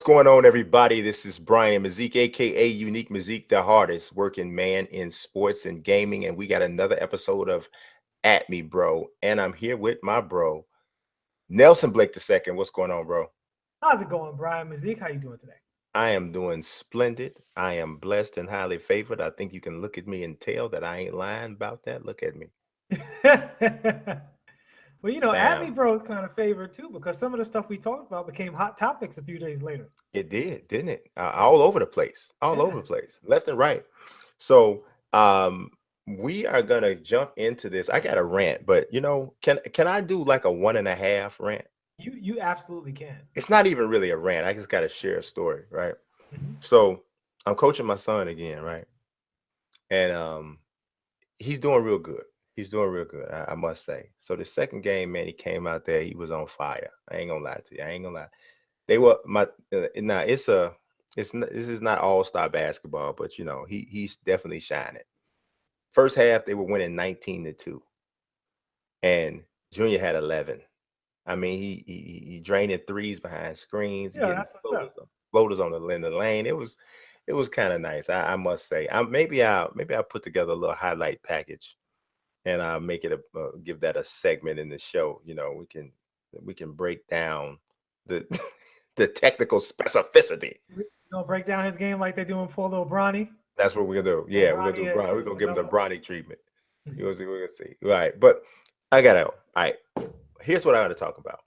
Going on, everybody? This is Brian Mazique, aka UniqueMazique, the hardest working man in sports and gaming, and we got another episode of At Me, Bro. And I'm here with my bro, Nelson Blake II. What's going on, bro? How's it going, Brian? Mazique, how you doing today? I am doing splendid. I am blessed and highly favored. I think you can look at me and tell that I ain't lying about that. Look at me. Well, Abby Bam. Bro is kind of favored too because some of the stuff we talked about became hot topics a few days later. It did, didn't it? All over the place, all over Yeah. the place, left and right. So, we are gonna jump into this. I got a rant, but can I do like a 1.5 rant? You absolutely can. It's not even really a rant. I just got to share a story, right? Mhm. So, I'm coaching my son again, right? And he's doing real good. He's doing real good, I must say. So the second game, man, he came out there. He was on fire. I ain't gonna lie to you. I ain't gonna lie. They were my now. This is not all-star basketball, but he's definitely shining. First half, they were winning 19-2, and Junior had 11. I mean, he draining threes behind screens. He Yeah, hitting that's what's up. floaters on the end of the lane. It was kind of nice. I must say. Maybe I'll put together a little highlight package, and I'll make it give that a segment in the show. We can break down the the technical specificity. You gonna break down his game like they do in Polo Bronny? That's what we're gonna do. Well, Yeah, we're gonna do Bronny Bronny. We're gonna give him the another. Bronny treatment. You gonna see, we're gonna see. Right. But I gotta all right. Here's what I gotta talk about.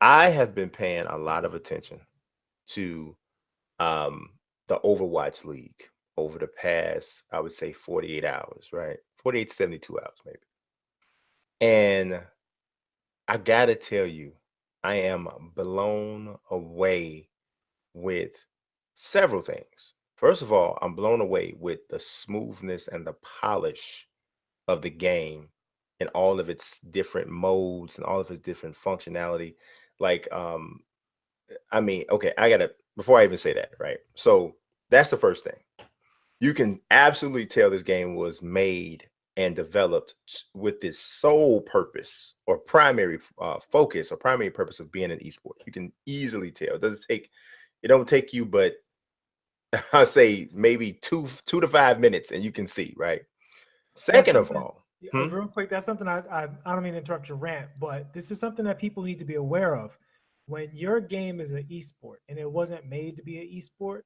I have been paying a lot of attention to um the Overwatch League over the past, I would say 48 hours, right? 48 to 72 hours, maybe. And I gotta tell you, I am blown away with several things. First of all, I'm blown away with the smoothness and the polish of the game and all of its different modes and all of its different functionality. Like, I mean, okay, I gotta before I even say that, right? So that's the first thing. You can absolutely tell this game was made and developed with this sole purpose or primary focus or primary purpose of being an esport. You can easily tell. It don't take you but I say maybe two to 5 minutes, and you can see, right? That's Second of something. all, Yeah, real quick, that's something I don't mean to interrupt your rant, but this is something that people need to be aware of. When your game is an esport and it wasn't made to be an esport,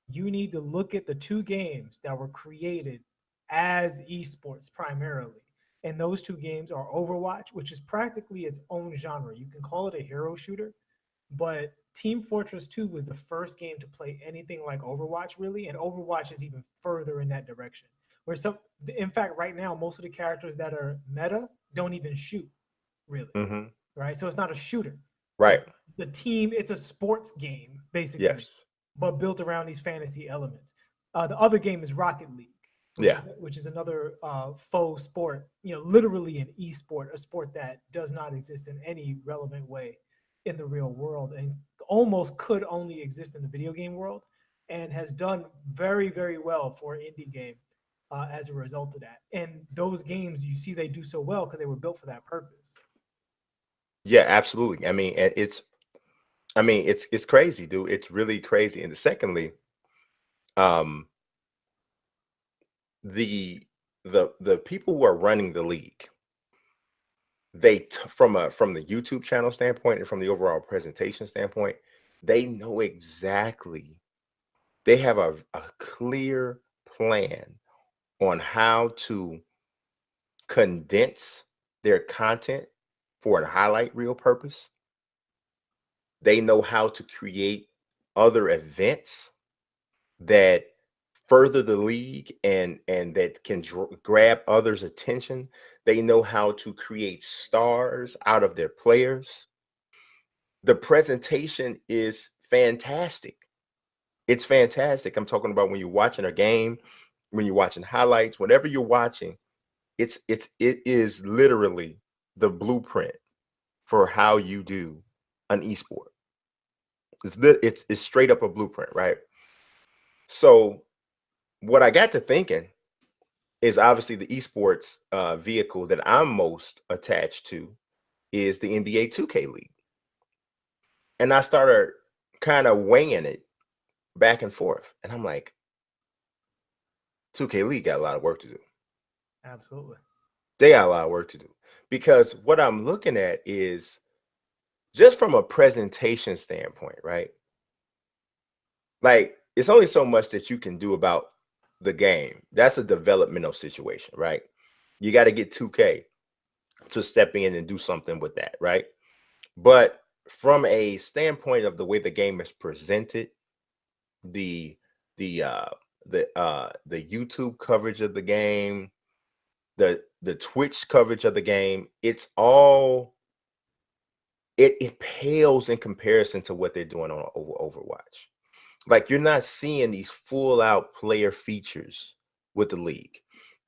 you need to look at the two games that were created as esports primarily. And those two games are Overwatch, which is practically its own genre. You can call it a hero shooter, but Team Fortress 2 was the first game to play anything like Overwatch, really, and Overwatch is even further in that direction. Where some, in fact, right now, most of the characters that are meta don't even shoot, really, hmm right? So it's not a shooter. right? It's the team. It's a sports game basically, Yes, but built around these fantasy elements. The other game is Rocket League, yeah, which is another faux sport. Literally an esport, a sport that does not exist in any relevant way in the real world, and almost could only exist in the video game world, and has done very, very well for an indie game as a result of that. And those games, you see, they do so well because they were built for that purpose. yeah, absolutely. I mean, it's crazy, dude. It's really crazy. And secondly, um, the the people who are running the league, from the YouTube channel standpoint and from the overall presentation standpoint, they know exactly. They have a clear plan on how to condense their content for a highlight reel purpose. They know how to create other events that further the league and that can grab others' attention. They know how to create stars out of their players. The presentation is fantastic. It's fantastic. I'm talking about when you're watching a game, when you're watching highlights, whenever you're watching, it is literally the blueprint for how you do an esport. It's straight up a blueprint, right? So what I got to thinking is obviously the esports vehicle that I'm most attached to is the NBA 2K League. And I started kind of weighing it back and forth. And I'm like, 2K League got a lot of work to do. Absolutely. They got a lot of work to do. Because what I'm looking at is just from a presentation standpoint, right? Like, it's only so much that you can do about the game. That's a developmental situation, right? You got to get 2K to step in and do something with that, right? But from a standpoint of the way the game is presented, the the YouTube coverage of the game, the Twitch coverage of the game, it's all it pales in comparison to what they're doing on Overwatch. Like, you're not seeing these full out player features with the league.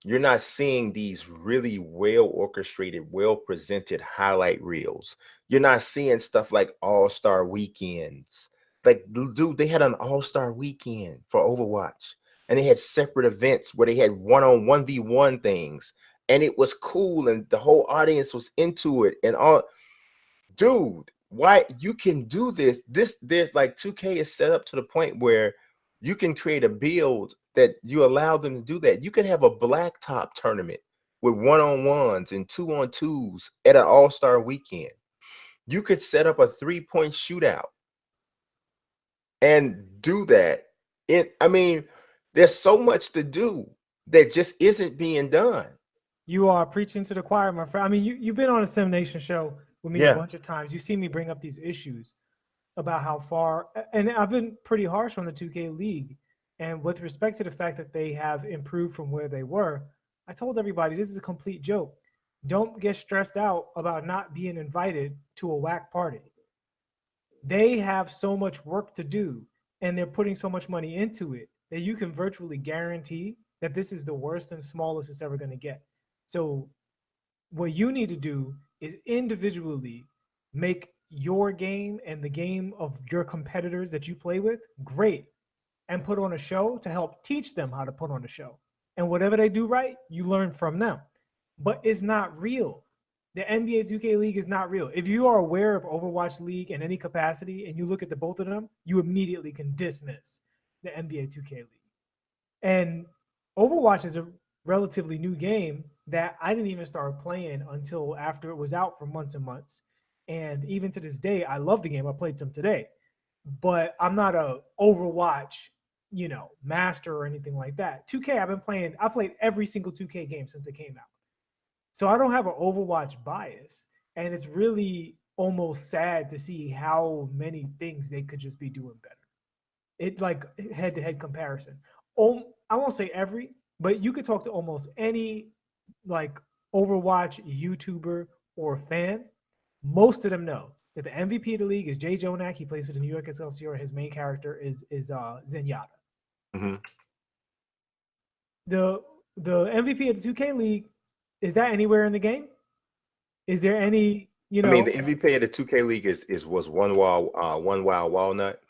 You're not seeing these really well orchestrated, well presented highlight reels. You're not seeing stuff like all-star weekends. Like, dude, they had an all-star weekend for Overwatch, and they had separate events where they had one-on-one v1 things, and it was cool, and the whole audience was into it, and all. Dude, why you can do this? There's like 2K is set up to the point where you can create a build that you allow them to do that. You can have a blacktop tournament with one-on-ones and two-on-twos at an all-star weekend. You could set up a 3-point shootout and do that. I mean, there's so much to do that just isn't being done. You are preaching to the choir, my friend. I mean, you've been on a Sim Nation show with me a bunch of times. You've seen me bring up these issues about how far, and I've been pretty harsh on the 2K League. And with respect to the fact that they have improved from where they were, I told everybody this is a complete joke. Don't get stressed out about not being invited to a whack party. They have so much work to do, and they're putting so much money into it that you can virtually guarantee that this is the worst and smallest it's ever going to get. So what you need to do is individually make your game and the game of your competitors that you play with great, and put on a show to help teach them how to put on a show. And whatever they do right, you learn from them. But it's not real. The NBA 2K League is not real. If you are aware of Overwatch League in any capacity and you look at the both of them, you immediately can dismiss the NBA 2K League. And Overwatch is a relatively new game that I didn't even start playing until after it was out for months and months. And even to this day, I love the game. I played some today, but I'm not a Overwatch, master or anything like that. 2K, I played every single 2K game since it came out. So I don't have an Overwatch bias. And it's really almost sad to see how many things they could just be doing better. It's like head-to-head comparison. I won't say every, but you could talk to almost any like Overwatch YouTuber or fan. Most of them know that the MVP of the league is Jay Jonak. He plays for the New York Excelsior. His main character is Zenyatta. Mm-hmm. The MVP of the 2K League, is that anywhere in the game? Is there any, I mean, the MVP of the 2K League was one wild walnut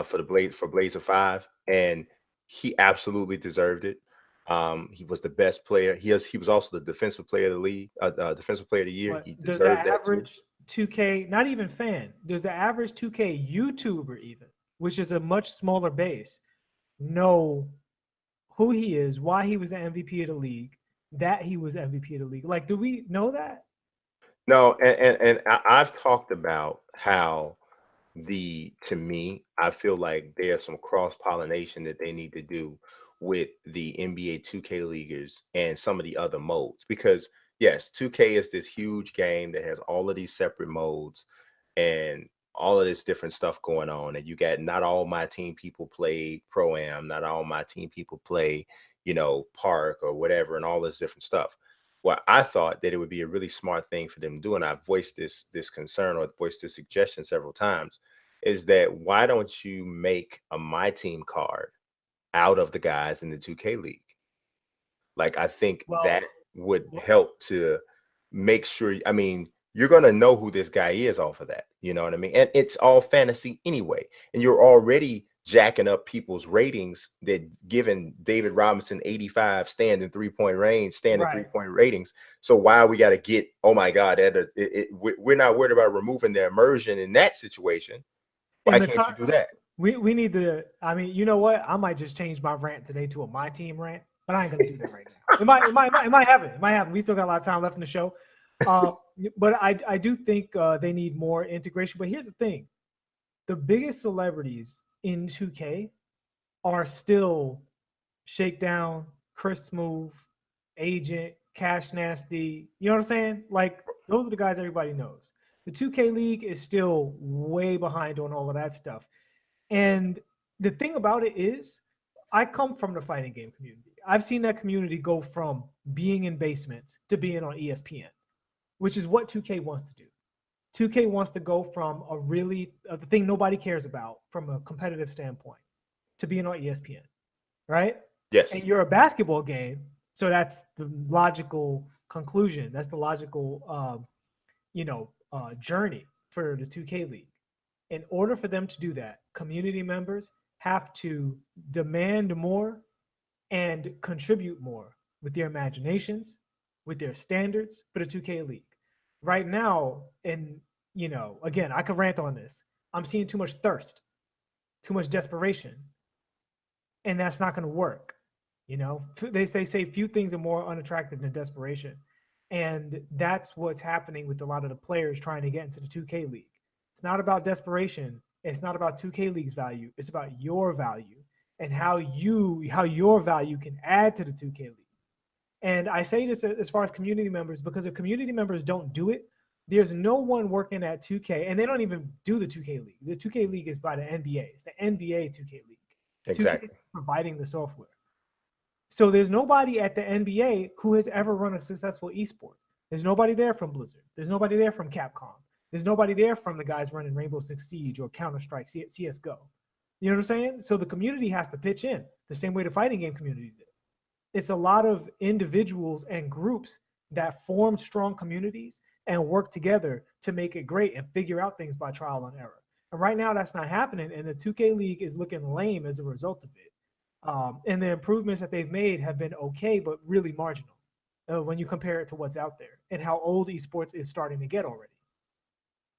for Blaze of 5, and he absolutely deserved it. He was the best player. He was also the defensive player of the league, defensive player of the year. He does the average 2K, not even fan, does the average 2K YouTuber even, which is a much smaller base, know who he is, why he was the MVP of the league, that he was MVP of the league? Like, do we know that? No, and I've talked about how to me, I feel like there's some cross-pollination that they need to do with the NBA 2K leaguers and some of the other modes, because yes, 2K is this huge game that has all of these separate modes and all of this different stuff going on, and you got not all my team people play Pro-Am, not all my team people play, Park or whatever, and all this different stuff. Well, I thought that it would be a really smart thing for them to do, and I've voiced this concern or voiced this suggestion several times, is that why don't you make a My Team card out of the guys in the 2K League? Like, I think that would help to make sure, I mean, you're going to know who this guy is off of that. You know what I mean? And it's all fantasy anyway. And you're already jacking up people's ratings that giving David Robinson 85 standing 3-point range, standing 3-point ratings. So why we got to get, oh my God, we're not worried about removing the immersion in that situation. Why can't you do that? We need to. I mean, you know what? I might just change my rant today to a my team rant, but I ain't gonna do that right now. It might happen. It might happen. We still got a lot of time left in the show. Uh, but I do think they need more integration. But here's the thing: the biggest celebrities in 2K are still Shakedown, Chris Smooth, Agent, Cash Nasty. You know what I'm saying? Like those are the guys everybody knows. The 2K League is still way behind on all of that stuff. And the thing about it is, I come from the fighting game community. I've seen that community go from being in basements to being on ESPN, which is what 2K wants to do. 2K wants to go from the thing nobody cares about from a competitive standpoint to being on ESPN, right? Yes. And you're a basketball game, so that's the logical conclusion. That's the logical, journey for the 2K League. In order for them to do that, community members have to demand more and contribute more with their imaginations, with their standards for the 2K League. Right now, and again, I could rant on this. I'm seeing too much thirst, too much desperation, and that's not going to work. They say few things are more unattractive than desperation, and that's what's happening with a lot of the players trying to get into the 2K League. It's not about desperation. It's not about 2K League's value. It's about your value and how your value can add to the 2K League. And I say this as far as community members, because if community members don't do it, there's no one working at 2K, and they don't even do the 2K League. The 2K League is by the NBA. It's the NBA 2K League. Exactly. 2K is providing the software. So there's nobody at the NBA who has ever run a successful esport. There's nobody there from Blizzard. There's nobody there from Capcom. There's nobody there from the guys running Rainbow Six Siege or Counter-Strike, CSGO. You know what I'm saying? So the community has to pitch in the same way the fighting game community did. It's a lot of individuals and groups that form strong communities and work together to make it great and figure out things by trial and error. And right now that's not happening, and the 2K League is looking lame as a result of it. And the improvements that they've made have been okay, but really marginal when you compare it to what's out there and how old esports is starting to get already.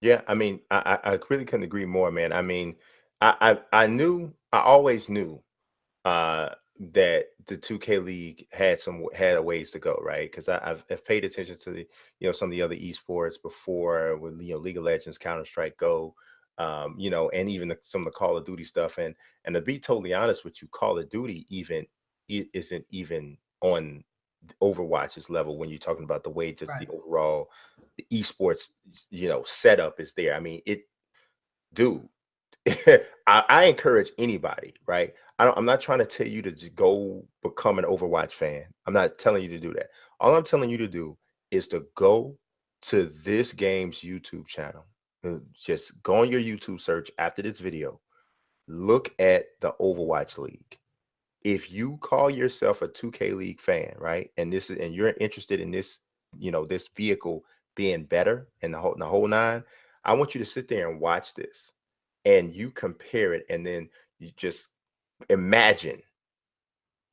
Yeah, I mean, I really couldn't agree more, man. I mean, I always knew that the 2K League had a ways to go, right? Because I've paid attention to some of the other esports before with League of Legends, Counter-Strike, Go, and even some of the Call of Duty stuff. And to be totally honest with you, Call of Duty isn't even on Overwatch's level when you're talking about the way just Right. the overall esports setup is there. I mean, dude. I encourage anybody, right? I'm not trying to tell you to just go become an Overwatch fan. I'm not telling you to do that. All I'm telling you to do is to go to this game's YouTube channel. Just go on your YouTube search after this video. Look at the Overwatch League. If you call yourself a 2K League fan, right, and you're interested in this, this vehicle being better and the whole nine, I want you to sit there and watch this, and you compare it, and then you just imagine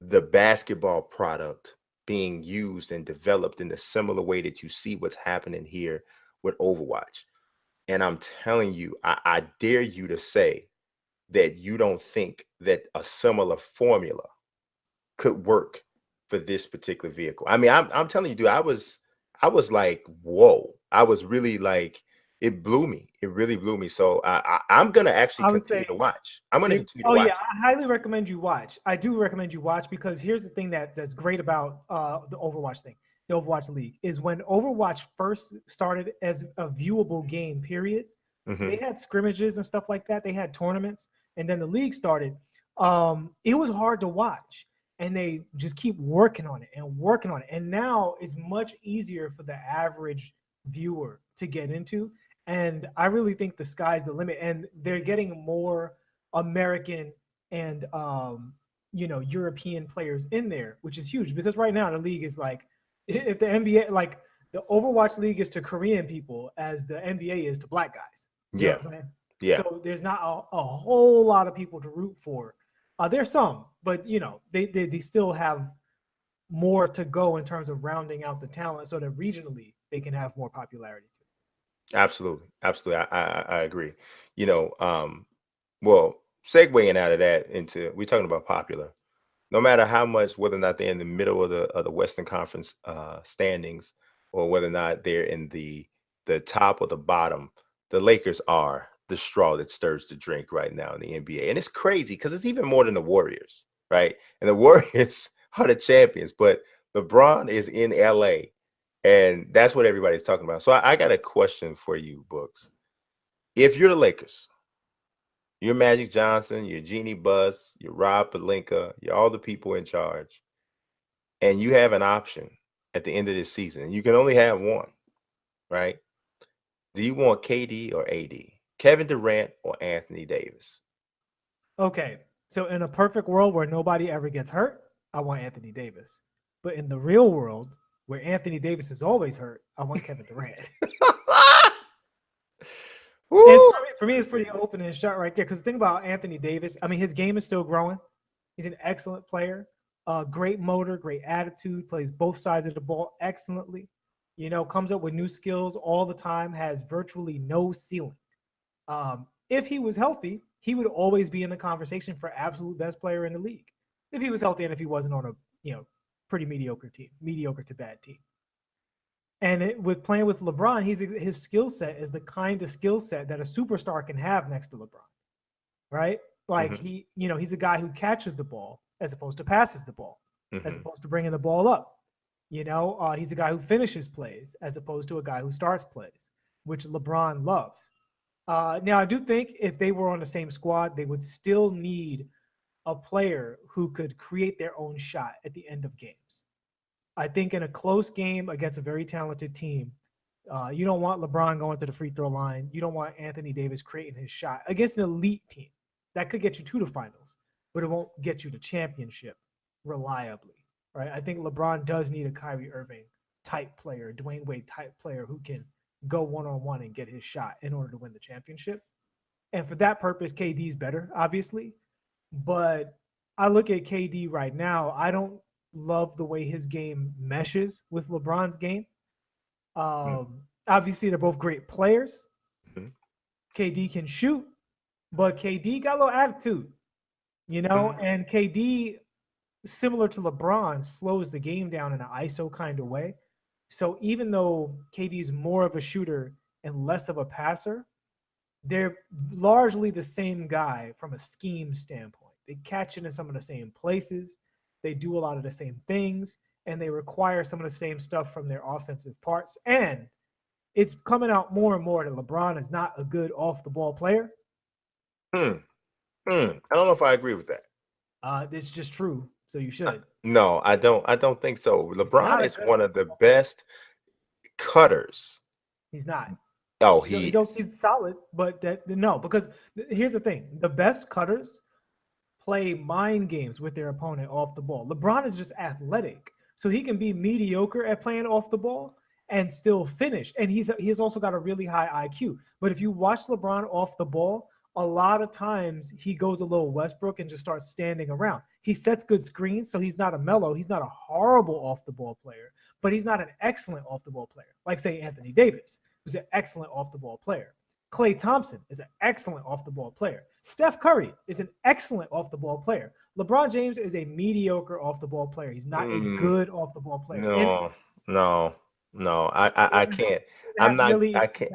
the basketball product being used and developed in the similar way that you see what's happening here with Overwatch. And I'm telling you, I dare you to say that you don't think that a similar formula could work for this particular vehicle. I mean, I'm telling you, dude, I was like, whoa. I was really like, it blew me. It really blew me. So I'm gonna actually continue to watch. I'm gonna continue to watch. Yeah, I highly recommend you watch. I do recommend you watch, because here's the thing that's great about the Overwatch thing, the Overwatch League, is when Overwatch first started as a viewable game, period. They had scrimmages and stuff like that. They had tournaments, and then the league started. It was hard to watch, and they just keep working on it and working on it. And now it's much easier for the average viewer to get into. And I really think the sky's the limit. And they're getting more American and European players in there, which is huge, because right now the league is like, if the NBA, like the Overwatch League is to Korean people as the NBA is to black guys. You know what I'm saying? Yeah. So there's not a whole lot of people to root for. There's some, but they still have more to go in terms of rounding out the talent, so that regionally they can have more popularity too. Absolutely. I agree. well, segueing out of that into we're talking about popular. No matter how much, whether or not they're in the middle of the Western Conference standings, or whether or not they're in the top or the bottom, the Lakers are the straw that stirs the drink right now in the NBA. And it's crazy because it's even more than the Warriors, right? And the Warriors are the champions, but LeBron is in LA, and that's what everybody's talking about. So I got a question for you, Books. If you're the Lakers, you're Magic Johnson, you're Jeannie Buss, you're Rob Pelinka, you're all the people in charge, and you have an option at the end of this season. You can only have one, right? Do you want KD or AD? Kevin Durant or Anthony Davis? Okay, so in a perfect world where nobody ever gets hurt, I want Anthony Davis. But in the real world, where Anthony Davis is always hurt, I want Kevin Durant. And for me, it's pretty open and shut right there. Because the thing about Anthony Davis, I mean, his game is still growing. He's an excellent player, great motor, great attitude, plays both sides of the ball excellently. You know, comes up with new skills all the time, has virtually no ceiling. If he was healthy, he would always be in the conversation for absolute best player in the league. If he was healthy and if he wasn't on a, pretty mediocre team, mediocre to bad team. And with playing with LeBron, his skill set is the kind of skill set that a superstar can have next to LeBron, right? Like he's a guy who catches the ball as opposed to passes the ball, as opposed to bringing the ball up. He's a guy who finishes plays as opposed to a guy who starts plays, which LeBron loves. Now, I do think if they were on the same squad, they would still need a player who could create their own shot at the end of games. I think in a close game against a very talented team, you don't want LeBron going to the free throw line. You don't want Anthony Davis creating his shot against an elite team. That could get you to the finals, but it won't get you to championship reliably, right? I think LeBron does need a Kyrie Irving type player, Dwayne Wade type player who can go one-on-one and get his shot in order to win the championship. And for that purpose, KD's better, obviously. But I look at KD right now, I don't love the way his game meshes with LeBron's game. Obviously, they're both great players. KD can shoot, but KD got a little attitude, and KD, similar to LeBron, slows the game down in an ISO kind of way. So even though KD's more of a shooter and less of a passer, they're largely the same guy from a scheme standpoint. They catch it in some of the same places. They do a lot of the same things, and they require some of the same stuff from their offensive parts. And it's coming out more and more that LeBron is not a good off-the-ball player. I don't know if I agree with that. It's just true, so you should. No, I don't think so. LeBron is one of the best cutters. He's not. Oh, he's solid, but because here's the thing: the best cutters play mind games with their opponent off the ball. LeBron is just athletic, so he can be mediocre at playing off the ball and still finish. And he's also got a really high IQ. But if you watch LeBron off the ball, a lot of times he goes a little Westbrook and just starts standing around. He sets good screens, so he's not a mellow. He's not a horrible off-the-ball player, but he's not an excellent off-the-ball player. Like, say, Anthony Davis, who's an excellent off-the-ball player. Klay Thompson is an excellent off-the-ball player. Steph Curry is an excellent off-the-ball player. LeBron James is a mediocre off-the-ball player. He's not a good off-the-ball player. No, I can't. I'm not. Really I can't.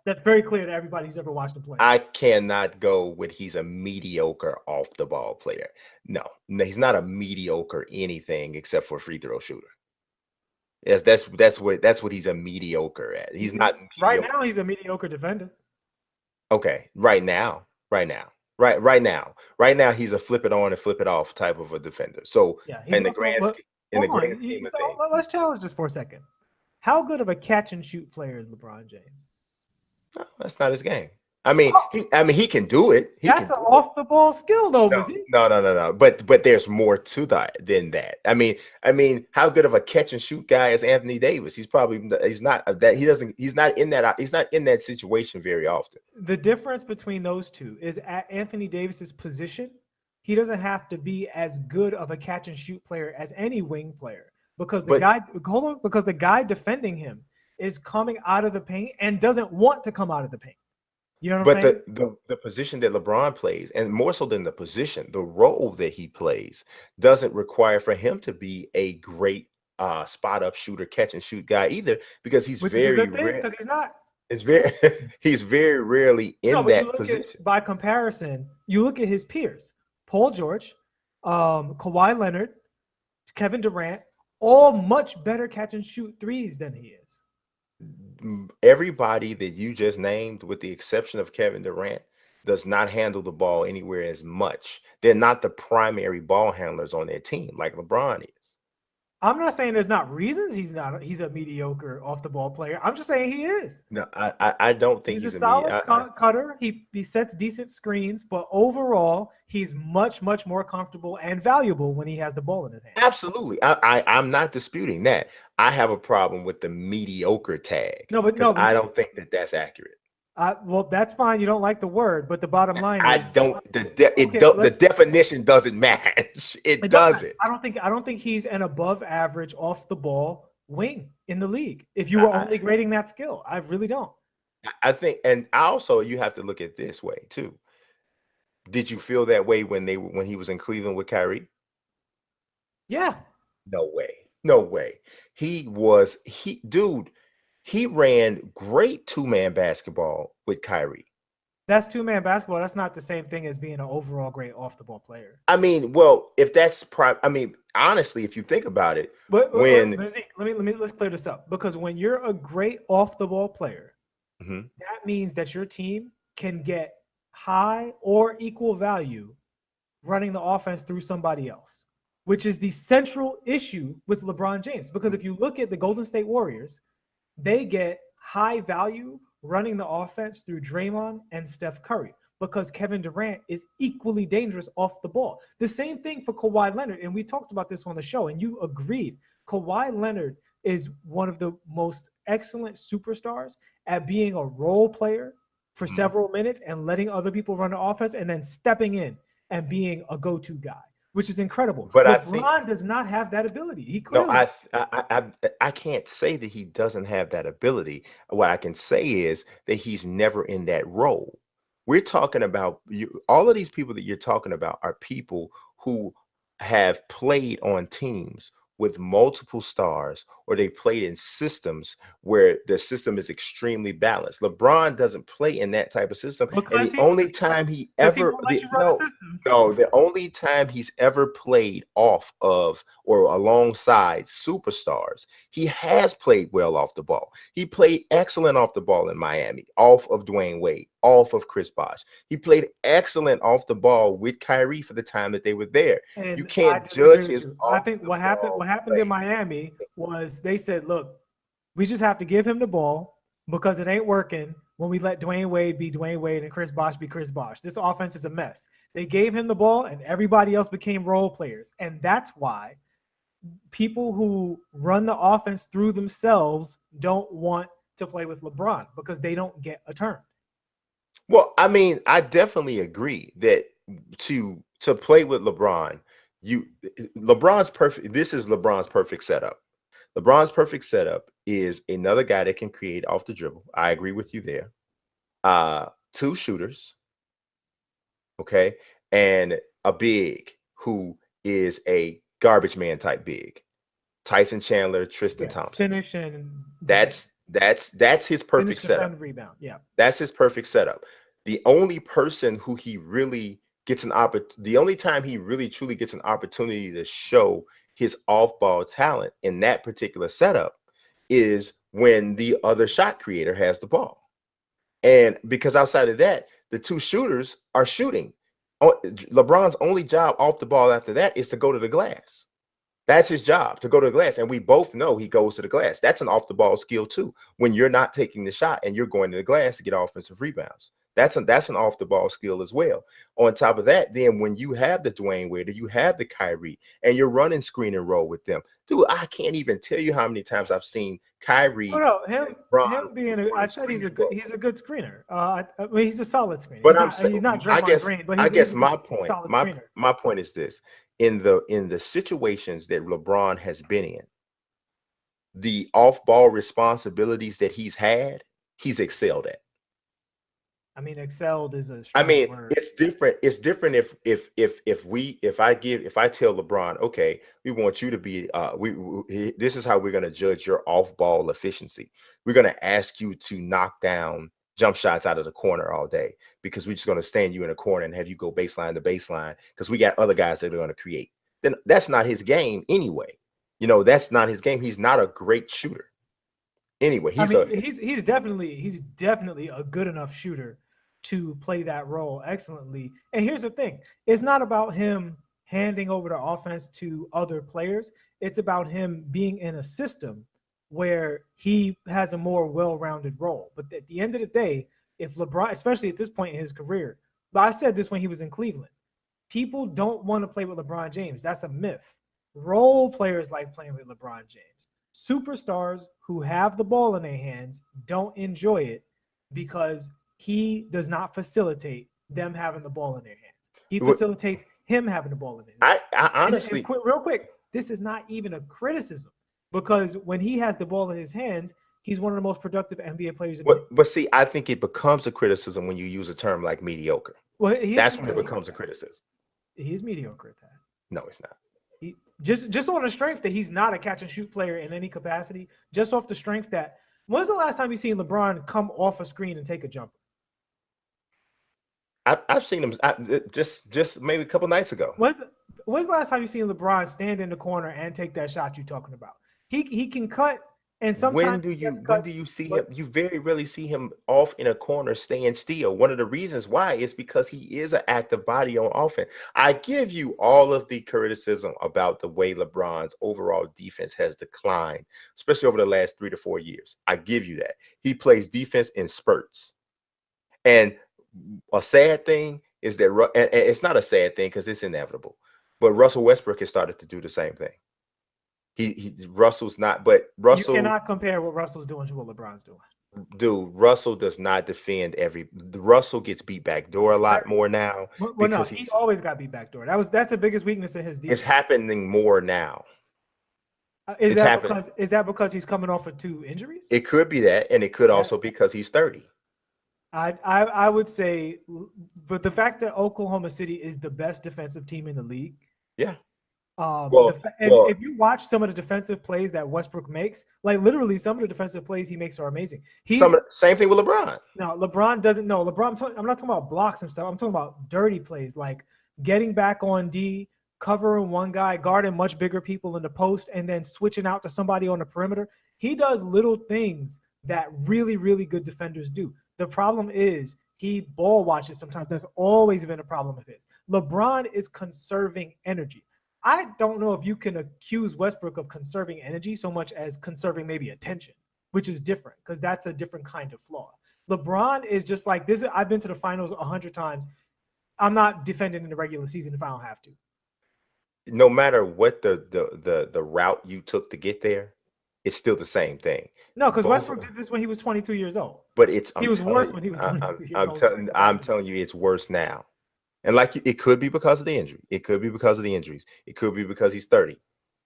That's very clear to everybody who's ever watched him play. I cannot go with he's a mediocre off-the-ball player. No, he's not a mediocre anything except for a free throw shooter. Yes, that's what he's a mediocre at. He's not mediocre. Right now. He's a mediocre defender. Okay, right now, he's a flip it on and flip it off type of a defender. So yeah, in the grand scheme of things, let's challenge this for a second. How good of a catch and shoot player is LeBron James? No, that's not his game. I mean, he can do it. That's an off-the-ball skill, though, Mazique. No. But there's more to that than that. I mean, how good of a catch and shoot guy is Anthony Davis? He's not in that situation very often. The difference between those two is at Anthony Davis's position, he doesn't have to be as good of a catch and shoot player as any wing player because the guy defending him is coming out of the paint and doesn't want to come out of the paint. You know what I'm But saying? the position that LeBron plays, and more so than the position, the role that he plays doesn't require for him to be a great spot up shooter, catch and shoot guy either, because he's Which is a very good thing rare. because he's not. It's very he's very rarely No, in but you that look at position. by comparison, you look at his peers, Paul George, Kawhi Leonard, Kevin Durant, all much better catch and shoot threes than he is. Everybody that you just named, with the exception of Kevin Durant, does not handle the ball anywhere as much. They're not the primary ball handlers on their team like LeBron is. I'm not saying there's not reasons he's a mediocre off the ball player. I'm just saying he is. No, I don't think He's a he's a me. solid cutter. He sets decent screens, but overall, he's much more comfortable and valuable when he has the ball in his hand. Absolutely. I'm not disputing that. I have a problem with the mediocre tag because I don't think that that's accurate. Well, that's fine. You don't like the word, but the bottom line I is don't. The definition doesn't match. It doesn't. I don't think he's an above average off the ball wing in the league. If you were only grading that skill, I really don't. I think, and also you have to look at this way too. Did you feel that way when he was in Cleveland with Kyrie? Yeah. No way. No way. He ran great two-man basketball with Kyrie. That's two-man basketball. That's not the same thing as being an overall great off-the-ball player. I mean, well, if that's honestly, if you think about it, let's clear this up, because when you're a great off-the-ball player, that means that your team can get high or equal value running the offense through somebody else, which is the central issue with LeBron James. Because if you look at the Golden State Warriors, they get high value running the offense through Draymond and Steph Curry, because Kevin Durant is equally dangerous off the ball. The same thing for Kawhi Leonard, and we talked about this on the show, and you agreed. Kawhi Leonard is one of the most excellent superstars at being a role player for several minutes and letting other people run the offense and then stepping in and being a go-to guy, which is incredible. But LeBron does not have that ability. He clearly. No, I can't say that he doesn't have that ability. What I can say is that he's never in that role. We're talking about all of these people that you're talking about are people who have played on teams with multiple stars, or they played in systems where the system is extremely balanced. LeBron doesn't play in that type of system. And the only time he ever the only time he's ever played off of or alongside superstars, he has played well off the ball. He played excellent off the ball in Miami, off of Dwayne Wade, off of Chris Bosh. He played excellent off the ball with Kyrie for the time that they were there. And you can't judge his. I think what happened in Miami was they said, look, we just have to give him the ball because it ain't working when we let Dwayne Wade be Dwayne Wade and Chris Bosh be Chris Bosh. This offense is a mess. They gave him the ball and everybody else became role players. And that's why people who run the offense through themselves don't want to play with LeBron, because they don't get a turn. Well, I mean, I definitely agree that to play with LeBron, LeBron's perfect. This is LeBron's perfect setup. LeBron's perfect setup is another guy that can create off the dribble. I agree with you there. Two shooters, okay, and a big who is a garbage man type big. Tyson Chandler, Tristan Thompson. Finish and that's his perfect setup. Rebound. Yeah, that's his perfect setup. The only person who he really gets the only time he really truly gets an opportunity to show his off-ball talent in that particular setup is when the other shot creator has the ball. And because outside of that, the two shooters are shooting. LeBron's only job off the ball after that is to go to the glass. That's his job, to go to the glass. And we both know he goes to the glass. That's an off-the-ball skill too. When you're not taking the shot and you're going to the glass to get offensive rebounds. That's an off-the-ball skill as well. On top of that, then when you have the Dwayne Wade or you have the Kyrie and you're running screen and roll with them, dude, I can't even tell you how many times I've seen Kyrie. Him being I said he's a good screener. I mean, he's a solid screener. But he's not Draymond Green, but I guess my point is this: in the situations that LeBron has been in, the off-ball responsibilities that he's had, he's excelled at. I mean, excelled is a I strong mean, word. it's different. It's different if I tell LeBron, okay, we want you to be this is how we're going to judge your off-ball efficiency. We're going to ask you to knock down jump shots out of the corner all day because we're just going to stand you in a corner and have you go baseline to baseline because we got other guys that are going to create. Then that's not his game anyway. You know, that's not his game. He's not a great shooter. Anyway, I mean, he's definitely a good enough shooter to play that role excellently. And here's the thing: it's not about him handing over the offense to other players. It's about him being in a system where he has a more well-rounded role. But at the end of the day, if LeBron, especially at this point in his career, but I said this when he was in Cleveland, people don't want to play with LeBron James. That's a myth. Role players like playing with LeBron James. Superstars who have the ball in their hands don't enjoy it because he does not facilitate them having the ball in their hands. He facilitates him having the ball in his hands. I honestly, real quick, this is not even a criticism because when he has the ball in his hands, he's one of the most productive NBA players. But see, I think it becomes a criticism when you use a term like mediocre. Well, that's when it becomes a criticism. He's mediocre at that. No, it's not. Just on the strength that he's not a catch and shoot player in any capacity, just off the strength that when's the last time you seen LeBron come off a screen and take a jumper? I've seen him just maybe a couple nights ago. When's the last time you seen LeBron stand in the corner and take that shot you're talking about? He can cut, and sometimes when do you see him? You very rarely see him off in a corner staying still. One of the reasons why is because he is an active body on offense. I give you all of the criticism about the way LeBron's overall defense has declined, especially over the last 3 to 4 years. I give you that. He plays defense in spurts. And a sad thing is that, and it's not a sad thing because it's inevitable, but Russell Westbrook has started to do the same thing. Russell's not, but Russell, you cannot compare what Russell's doing to what LeBron's doing. Dude, Russell does not defend Russell gets beat backdoor a lot more now. Well, no, he always got beat backdoor. That's the biggest weakness in his defense. It's happening more now. Is that because he's coming off of 2 injuries? It could be that, and it could also be because he's 30. I would say, but the fact that Oklahoma City is the best defensive team in the league. Yeah. If you watch some of the defensive plays that Westbrook makes, like literally some of the defensive plays he makes are amazing. Same thing with LeBron. No, LeBron doesn't know. I'm not talking about blocks and stuff. I'm talking about dirty plays, like getting back on D, covering one guy, guarding much bigger people in the post, and then switching out to somebody on the perimeter. He does little things that really, really good defenders do. The problem is he ball watches sometimes. That's always been a problem of his. LeBron is conserving energy. I don't know if you can accuse Westbrook of conserving energy so much as conserving maybe attention, which is different because that's a different kind of flaw. LeBron is just like this. I've been to the finals 100 times. I'm not defending in the regular season if I don't have to. No matter what the route you took to get there, it's still the same thing. No, because Westbrook did this when he was 22 years old. But he was worse when he was 22 years old. I'm telling you, it's worse now. And like it could be because of the injury. It could be because of the injuries. It could be because he's 30.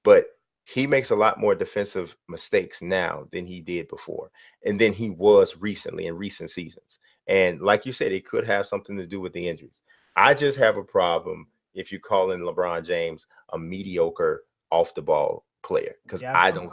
But he makes a lot more defensive mistakes now than he did before. And then he was recently in recent seasons. And like you said, it could have something to do with the injuries. I just have a problem if you call in LeBron James a mediocre off the ball player, because I don't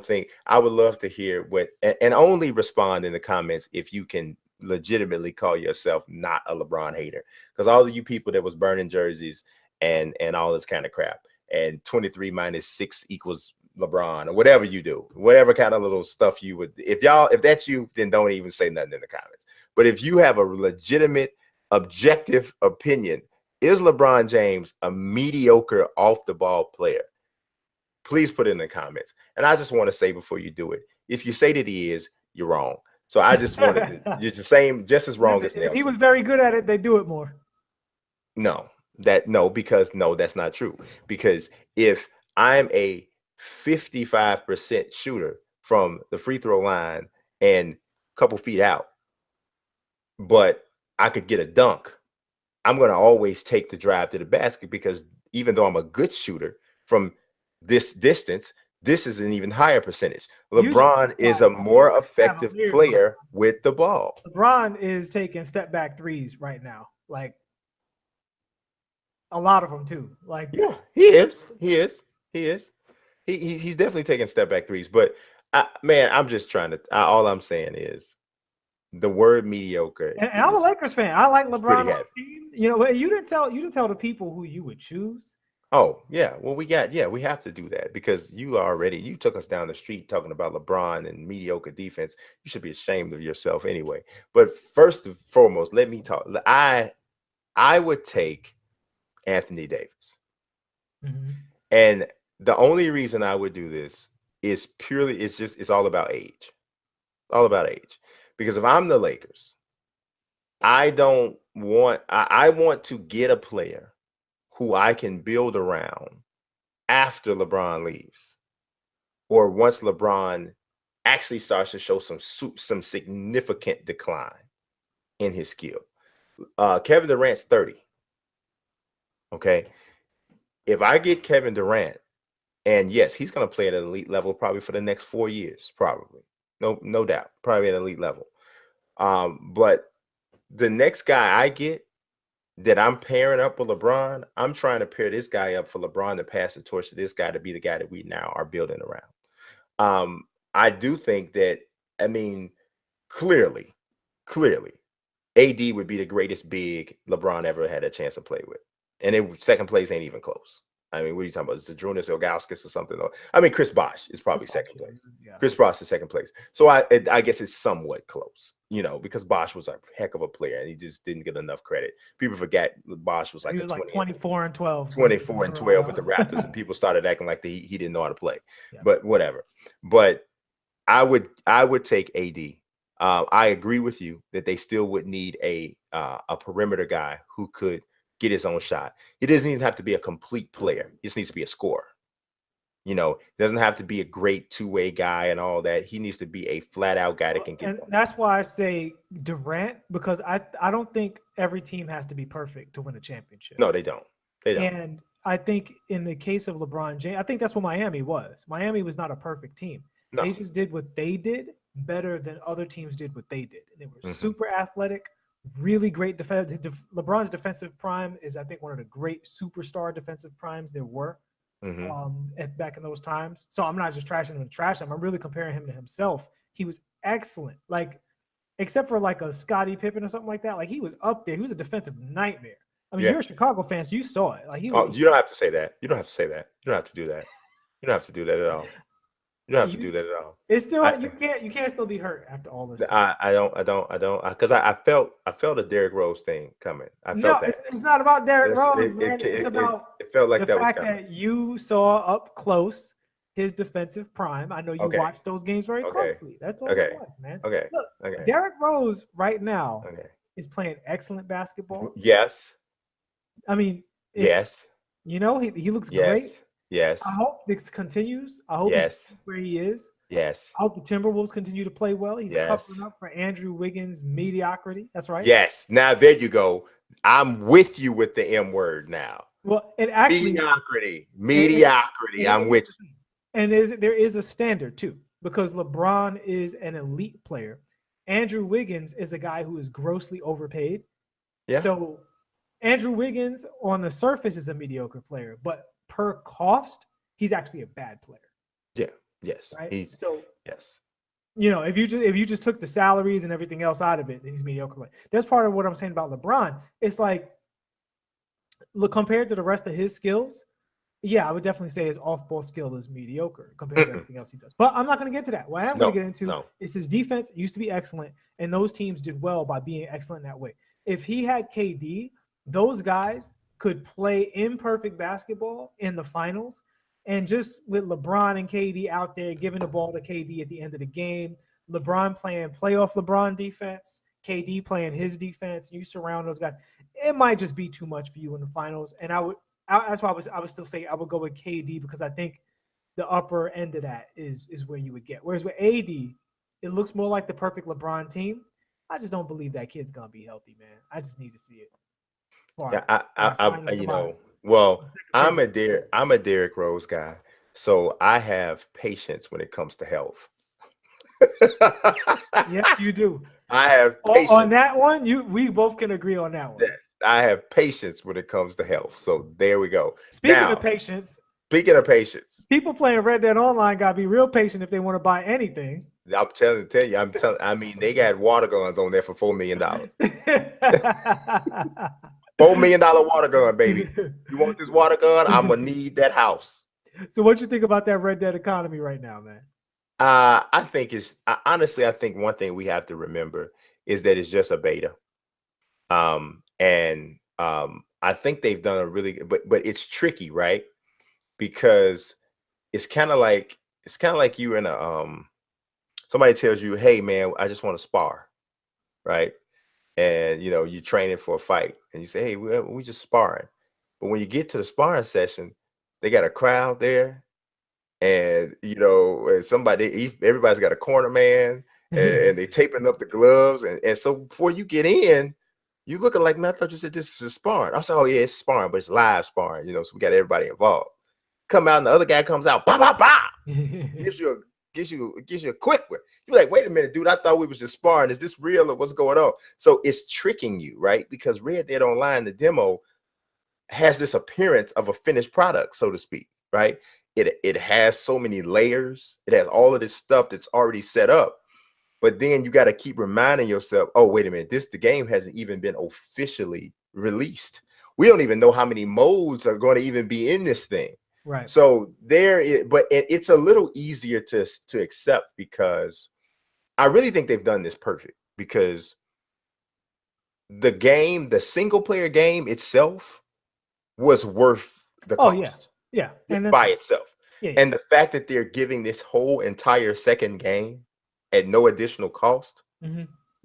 think I would love to hear what and only respond in the comments if you can legitimately call yourself not a LeBron hater, because all of you people that was burning jerseys and all this kind of crap and 23 minus 6 equals LeBron or whatever you do, whatever kind of little stuff you would, if that's you, then don't even say nothing in the comments. But if you have a legitimate objective opinion, is LeBron James a mediocre off the ball player? Please put it in the comments. And I just want to say before you do it, if you say that he is, you're wrong. So I just wanted to, you're the same, just as wrong as Nelson. If he was very good at it, they do it more. That's not true. Because if I'm a 55% shooter from the free throw line and a couple feet out, but I could get a dunk, I'm going to always take the drive to the basket, because even though I'm a good shooter from this distance, This is an even higher percentage. Usually, LeBron is a more effective player with the ball. LeBron is taking step back threes right now, like a lot of them too. Like, yeah, he is. He's definitely taking step back threes. But man, I'm just trying to. All I'm saying is the word mediocre. and I'm a Lakers fan. I like LeBron on heavy. the team. You know, you didn't tell the people who you would choose. Oh, yeah. Well, we have to do that because you took us down the street talking about LeBron and mediocre defense. You should be ashamed of yourself anyway. But first and foremost, let me talk. I would take Anthony Davis. Mm-hmm. And the only reason I would do this is purely, it's all about age. All about age. Because if I'm the Lakers, I want to get a player who I can build around after LeBron leaves, or once LeBron actually starts to show some significant decline in his skill. Kevin Durant's 30. Okay. If I get Kevin Durant, and yes, he's going to play at an elite level probably for the next 4 years, probably. No doubt. Probably at an elite level. But the next guy I get that I'm pairing up with LeBron, I'm trying to pair this guy up for LeBron to pass the torch to this guy to be the guy that we now are building around. I do think that, I mean, clearly, AD would be the greatest big LeBron ever had a chance to play with. And second place ain't even close. I mean, what are you talking about? Zydrunas Ilgauskas or something? I mean, Chris Bosh is probably second place. Yeah. Chris Bosh is second place. So I guess it's somewhat close, because Bosh was a heck of a player and he just didn't get enough credit. People forget Bosh was like, 24 and 12. 24 and 12 with the Raptors, and people started acting like he didn't know how to play. Yeah. But whatever. But I would take AD. I agree with you that they still would need a perimeter guy who could get his own shot. He doesn't even have to be a complete player. He just needs to be a scorer. He doesn't have to be a great two-way guy and all that. He needs to be a flat-out guy that can get. And that's why I say Durant, because I don't think every team has to be perfect to win a championship. No, they don't. And I think in the case of LeBron James, I think that's what Miami was. Miami was not a perfect team. No. They just did what they did better than other teams did what they did. They were super athletic. Really great defense. LeBron's defensive prime is, I think, one of the great superstar defensive primes there were back in those times. So I'm not just trashing him to trash him. I'm really comparing him to himself. He was excellent. Like, except for like a Scottie Pippen or something like that. Like, he was up there. He was a defensive nightmare. I mean, you're a Chicago fan, so you saw it. Like, you don't have to say that. You don't have to say that. You don't have to do that. You don't have to do that at all. You don't have to do that at all. It's still you can't still be hurt after all this time. I don't because I felt a Derrick Rose thing coming. I felt that. It's not about Derrick Rose, man. It's about it felt like the fact that you saw up close his defensive prime. I know you watched those games very closely. That's all it was, man. Look, Derrick Rose right now is playing excellent basketball. Yes. I mean, yes. He looks great. Yes. I hope this continues. I hope he's where he is. Yes. I hope the Timberwolves continue to play well. He's covering up for Andrew Wiggins' mediocrity. That's right. Yes. Now there you go. I'm with you with the M word now. Well, it actually mediocrity. I'm with you. And there is a standard too, because LeBron is an elite player. Andrew Wiggins is a guy who is grossly overpaid. Yeah. So Andrew Wiggins on the surface is a mediocre player, but per cost, he's actually a bad player. Yeah. Yes. Right. Yes. If you just took the salaries and everything else out of it, he's mediocre. That's part of what I'm saying about LeBron. It's like, look, compared to the rest of his skills, I would definitely say his off-ball skill is mediocre compared to everything else he does. But I'm not going to get to that. What I am going to get into is his defense used to be excellent, and those teams did well by being excellent that way. If he had KD, those guys could play imperfect basketball in the finals, and just with LeBron and KD out there giving the ball to KD at the end of the game, LeBron playing playoff LeBron defense, KD playing his defense, you surround those guys, it might just be too much for you in the finals. And that's why I would still say I would go with KD, because I think the upper end of that is where you would get. Whereas with AD, it looks more like the perfect LeBron team. I just don't believe that kid's gonna be healthy, man. I just need to see it. I'm a Derrick Rose guy. So I have patience when it comes to health. Yes, you do. I have On patience. that one, we both can agree on that one. Yes, I have patience when it comes to health. So there we go. Speaking Now, of patience, speaking of patience, people playing Red Dead Online gotta be real patient if they want to buy anything. I'm telling you, I mean, they got water guns on there for $4 million. $4 million water gun, baby. You want this water gun? I'm gonna need that house. So what you think about that Red Dead economy right now, man? I think honestly, I think one thing we have to remember is that it's just a beta. I think they've done a really good, but it's tricky, right? Because it's kind of like you in a somebody tells you, hey man, I just want to spar, right? And you know, you're training for a fight and you say, hey, we just sparring. But when you get to the sparring session, they got a crowd there, and you know, everybody's got a corner man, and they taping up the gloves, and so before you get in, you looking like, man, I thought you said this is a sparring. I said, oh yeah, it's sparring, but it's live sparring, you know, so we got everybody involved. Come out and the other guy comes out, bah, bah, bah, gives you a quick one. You're like, wait a minute, dude, I thought we was just sparring. Is this real or what's going on? So it's tricking you, right? Because Red Dead Online, the demo, has this appearance of a finished product, so to speak, right? It has so many layers. It has all of this stuff that's already set up. But then you got to keep reminding yourself, oh, wait a minute, the game hasn't even been officially released. We don't even know how many modes are going to even be in this thing. Right. So it's a little easier to accept, because I really think they've done this perfect, because the single player game itself was worth the cost. Yeah. And by itself. Yeah. And the fact that they're giving this whole entire second game at no additional cost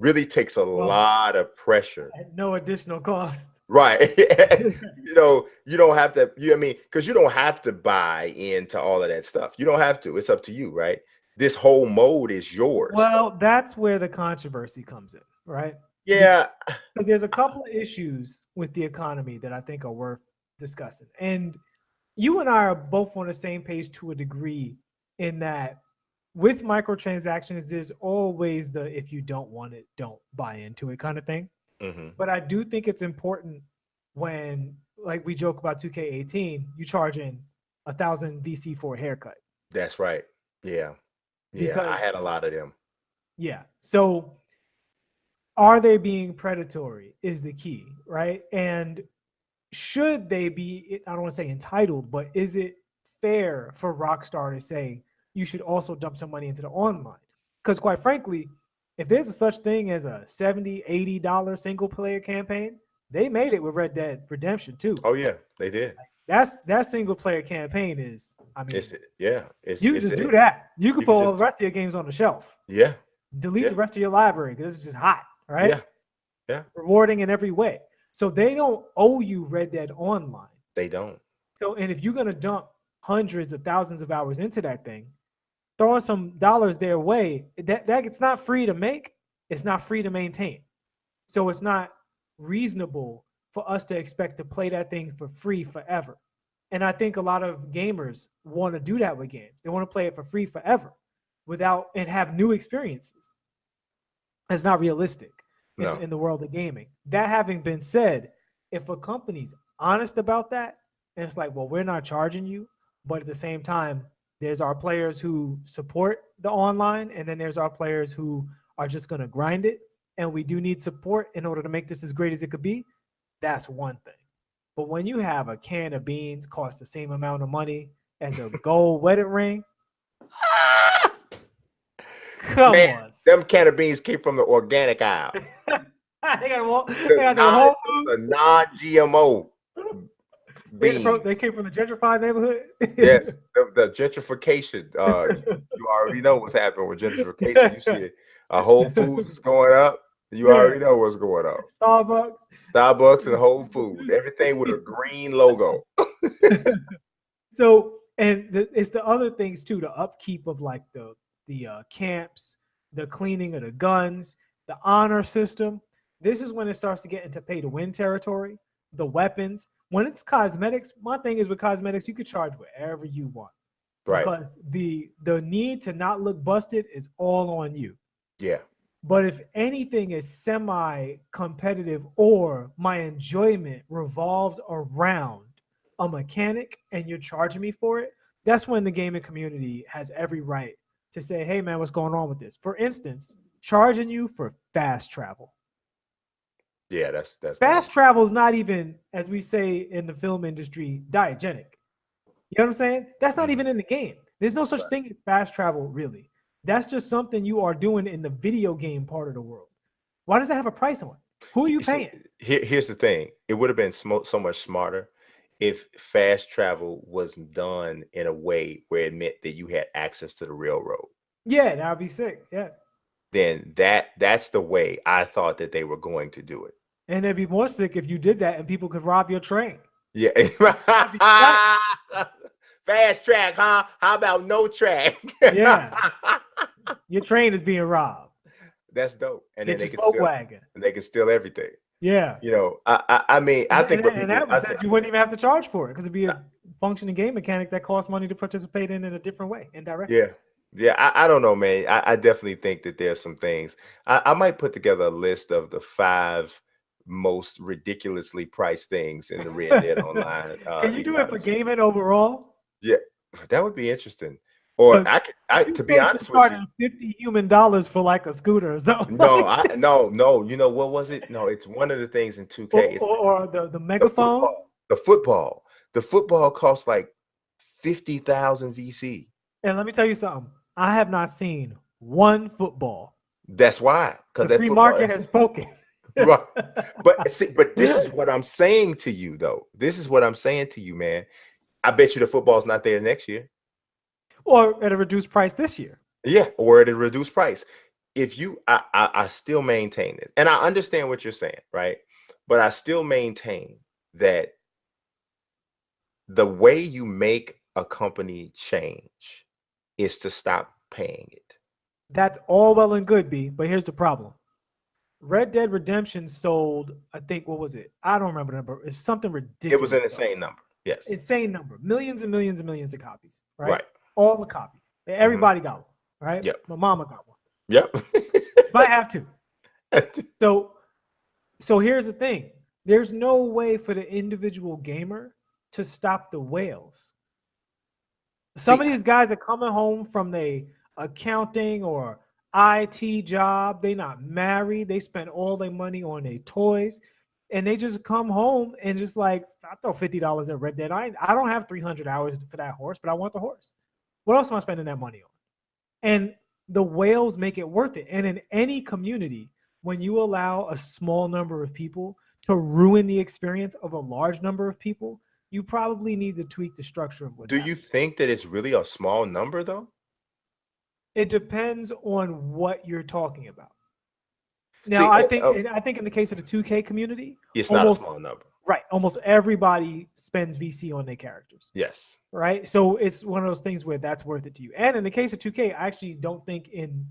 really takes a lot of pressure. At no additional cost. Right. You know, you don't have to, because you don't have to buy into all of that stuff. You don't have to. It's up to you, right? This whole mode is yours. Well, that's where the controversy comes in, right? Yeah. Because there's a couple of issues with the economy that I think are worth discussing. And you and I are both on the same page to a degree, in that with microtransactions, there's always the if you don't want it, don't buy into it kind of thing. But I do think it's important when, like we joke about 2K18, you charging 1,000 VC for a haircut. That's right. Yeah. Yeah. I had a lot of them. Yeah. So are they being predatory is the key, right? And should they be, I don't want to say entitled, but is it fair for Rockstar to say you should also dump some money into the online? Because quite frankly, if there's a such thing as a $70, $80 single player campaign, they made it with Red Dead Redemption too. Oh yeah, they did. That single player campaign is, I mean, you just do that. You can put all the rest of your games on the shelf. Yeah. Delete the rest of your library because it's just hot, right? Yeah. Yeah. Rewarding in every way. So they don't owe you Red Dead Online. They don't. So, and if you're gonna dump hundreds of thousands of hours into that thing, throwing some dollars their way, that it's not free to make, it's not free to maintain. So it's not reasonable for us to expect to play that thing for free forever. And I think a lot of gamers want to do that with games. They want to play it for free forever and have new experiences. It's not realistic in the world of gaming. That having been said, if a company's honest about that, and it's like, well, we're not charging you, but at the same time, there's our players who support the online, and then there's our players who are just going to grind it, and we do need support in order to make this as great as it could be. That's one thing. But when you have a can of beans cost the same amount of money as a gold wedding ring, come on. Them can of beans came from the organic aisle. They got the non-GMO. They came from the gentrified neighborhood. Yes, the gentrification. You already know what's happening with gentrification. You see Whole Foods is going up. You already know what's going on. Starbucks and Whole Foods. Everything with a green logo. So, and it's the other things too. The upkeep of like the camps, the cleaning of the guns, the honor system. This is when it starts to get into pay to win territory. The weapons. When it's cosmetics, my thing is with cosmetics, you could charge whatever you want. Right. because the need to not look busted is all on you. Yeah. But if anything is semi-competitive or my enjoyment revolves around a mechanic and you're charging me for it, that's when the gaming community has every right to say, hey man, what's going on with this? For instance, charging you for fast travel. Yeah, that's Fast dumb. travel is not even, as we say in the film industry, diegetic. You know what I'm saying? That's not even in the game. There's no such Right. thing as fast travel, really. That's just something you are doing in the video game part of the world. Why does that have a price on it? Who are you See, paying? here's the thing. It would have been so much smarter if fast travel was done in a way where it meant that you had access to the railroad. Yeah, that would be sick. Yeah. Then that's the way I thought that they were going to do it. And it'd be more sick if you did that and people could rob your train. Yeah. That'd be tight. Fast track, huh? How about no track? Yeah. Your train is being robbed. That's dope. And then Get your Volkswagen. they can steal everything. Yeah. You know, I mean, I think what and people, that sense, you wouldn't even have to charge for it because it'd be a functioning game mechanic that costs money to participate in a different way, indirectly. yeah. Yeah, I don't know, man. I definitely think that there's some things. I might put together a list of the 5 most ridiculously priced things in the Red Dead Online. Can you do it for economy. gaming overall? Yeah, that would be interesting. Or You're to be supposed to honest with start you, at $50 for like a scooter or something. no. You know what was it? No, it's one of the things in 2K. It's or the megaphone. The football. The football costs like 50,000 VC. And let me tell you something. I have not seen one football. That's why, The because that free football market has spoken. right. But see, but this is what I'm saying to you, though. This is what I'm saying to you, man. I bet you the football's not there next year. Or at a reduced price this year. Yeah, or at a reduced price. If you, I still maintain it, and I understand what you're saying, right? But I still maintain that the way you make a company change is to stop paying it. That's all well and good, B. But here's the problem. Red Dead Redemption sold, I think, what was it? I don't remember the number. It's something ridiculous. It was an insane number. Yes. Insane number. Millions and millions and millions of copies, right? Right. All the copies. Everybody got one, right? Yep. My mama got one. Yep. Might have to. So here's the thing. There's no way for the individual gamer to stop the whales. Some of these guys are coming home from the accounting or IT job. They not married. They spend all their money on their toys. And they just come home and just like, I throw $50 at Red Dead. I don't have 300 hours for that horse, but I want the horse. What else am I spending that money on? And the whales make it worth it. And in any community, when you allow a small number of people to ruin the experience of a large number of people, you probably need to tweak the structure of what's Do you think that it's really a small number, though? It depends on what you're talking about. Now, I think in the case of the 2K community, it's not a small number. Right. Almost everybody spends VC on their characters. Yes. Right. So it's one of those things where that's worth it to you. And in the case of 2K, I actually don't think in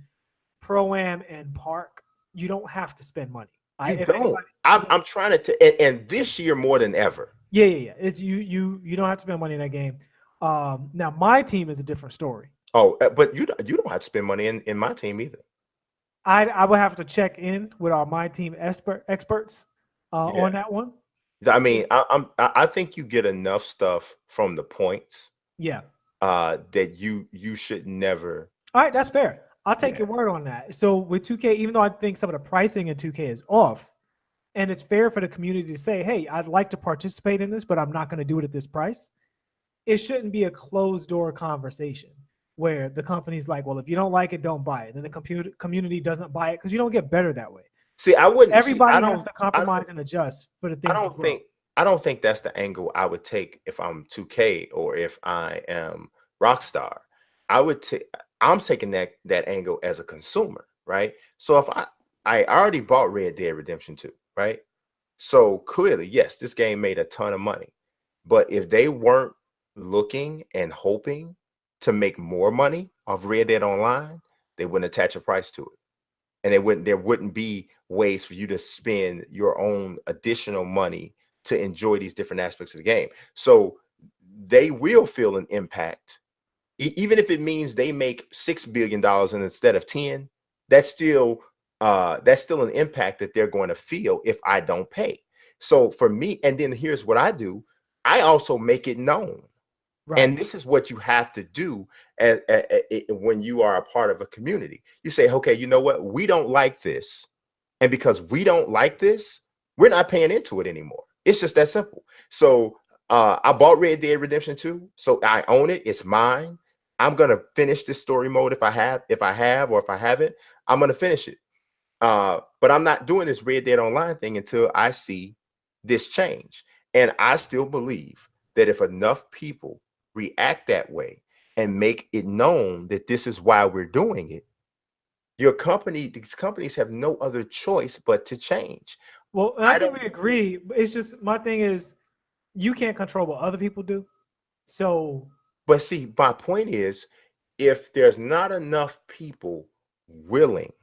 Pro-Am and Park, you don't have to spend money. You don't. I'm trying to, and this year more than ever. Yeah. It's you don't have to spend money in that game. Now my team is a different story. Oh, but you don't have to spend money in my team either. I would have to check in with our my team experts on that one. I mean, I think you get enough stuff from the points. Yeah. That you should never. All right, that's fair. I'll take your word on that. So with 2K, even though I think some of the pricing in 2K is off, and it's fair for the community to say, hey, I'd like to participate in this, but I'm not going to do it at this price. It shouldn't be a closed door conversation where the company's like, well, if you don't like it, don't buy it. Then the community doesn't buy it because you don't get better that way. See, I wouldn't. Everybody has to compromise and adjust for the things. I don't think that's the angle I would take if I'm 2K or if I am Rockstar. I'm taking that angle as a consumer, right? So if I already bought Red Dead Redemption 2, right? So clearly, yes, this game made a ton of money. But if they weren't looking and hoping to make more money off Red Dead Online, they wouldn't attach a price to it. And there wouldn't be ways for you to spend your own additional money to enjoy these different aspects of the game. So they will feel an impact even if it means they make $6 billion instead of 10, that's still an impact that they're going to feel if I don't pay. So for me, and then here's what I do. I also make it known. Right. And this is what you have to do when you are a part of a community. You say, okay, you know what? We don't like this. And because we don't like this, we're not paying into it anymore. It's just that simple. So I bought Red Dead Redemption 2. So I own it. It's mine. I'm going to finish this story mode if I have, or if I haven't, I'm going to finish it. But I'm not doing this Red Dead Online thing until I see this change. And I still believe that if enough people react that way and make it known that this is why we're doing it, these companies have no other choice but to change. Well, and I think we agree. It's just, my thing is, you can't control what other people do. So, but see, my point is, if there's not enough people willing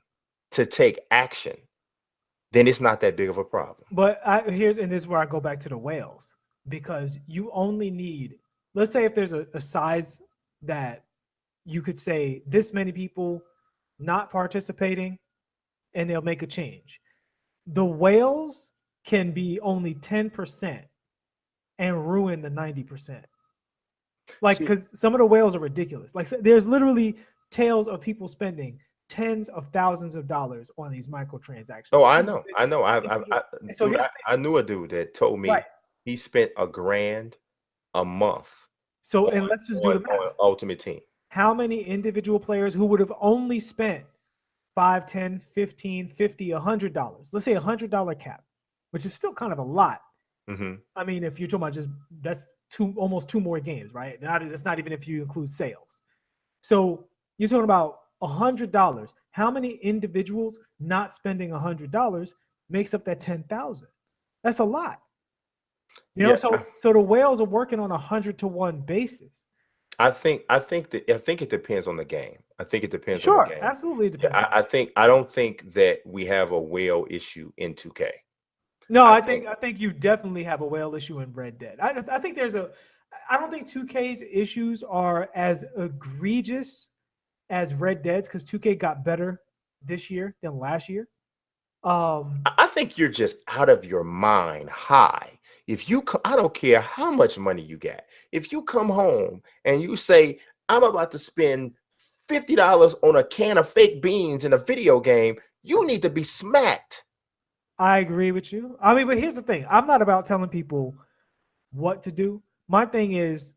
to take action, then it's not that big of a problem. But this is where I go back to the whales, because you only need, let's say if there's a size that you could say this many people not participating and they'll make a change. The whales can be only 10% and ruin the 90%. Like, because some of the whales are ridiculous. Like, there's literally tales of people spending tens of thousands of dollars on these microtransactions. Oh, I know. I knew a dude that told me he spent $1,000 a month. So, and let's just do the math. Ultimate Team. How many individual players who would have only spent $5, $10, $15, $50, $100? Let's say $100 cap, which is still kind of a lot. Mm-hmm. I mean, if you're talking about just, that's almost 2 more games, right? That's not even if you include sales. So you're talking about $100. How many individuals not spending $100 makes up that 10,000? That's a lot. You know, so the whales are working on 100-to-1 basis. I think it depends on the game. I think it depends on the game. Sure, absolutely depends. I don't think that we have a whale issue in 2K. No, I think you definitely have a whale issue in Red Dead. I think I don't think 2K's issues are as egregious as Red Dead's, because 2K got better this year than last year. I think you're just out of your mind high. If you, I don't care how much money you got. If you come home and you say, I'm about to spend $50 on a can of fake beans in a video game, you need to be smacked. I agree with you. I mean, but here's the thing. I'm not about telling people what to do. My thing is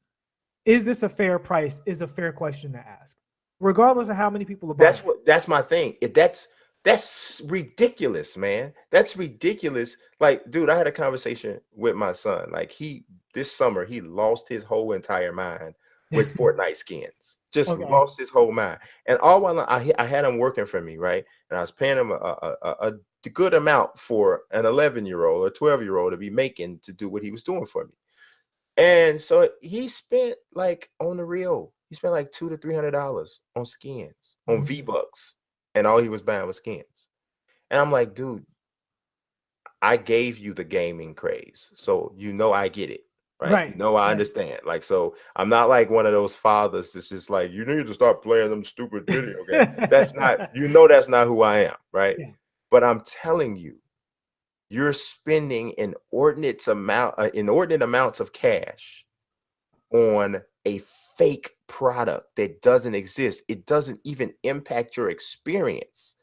this a fair price? Is a fair question to ask, regardless of how many people are buying. That's my thing. That's ridiculous, man. That's ridiculous. Like, dude, I had a conversation with my son. Like, this summer, he lost his whole entire mind with Fortnite skins. Just lost his whole mind. And all while I had him working for me, right? And I was paying him a good amount for an 11-year-old or 12-year-old to be making to do what he was doing for me. And so he spent, like, on the real, he spent like $200 to $300 on skins, on V-Bucks. And all he was buying was skins. And I'm like, dude, I gave you the gaming craze. So, I get it. Right. I understand. Like, so I'm not like one of those fathers that's just like, you need to start playing them stupid video games. That's not, that's not who I am. Right. Yeah. But I'm telling you, you're spending inordinate amounts of cash on a fake product that doesn't exist. It doesn't even impact your experience.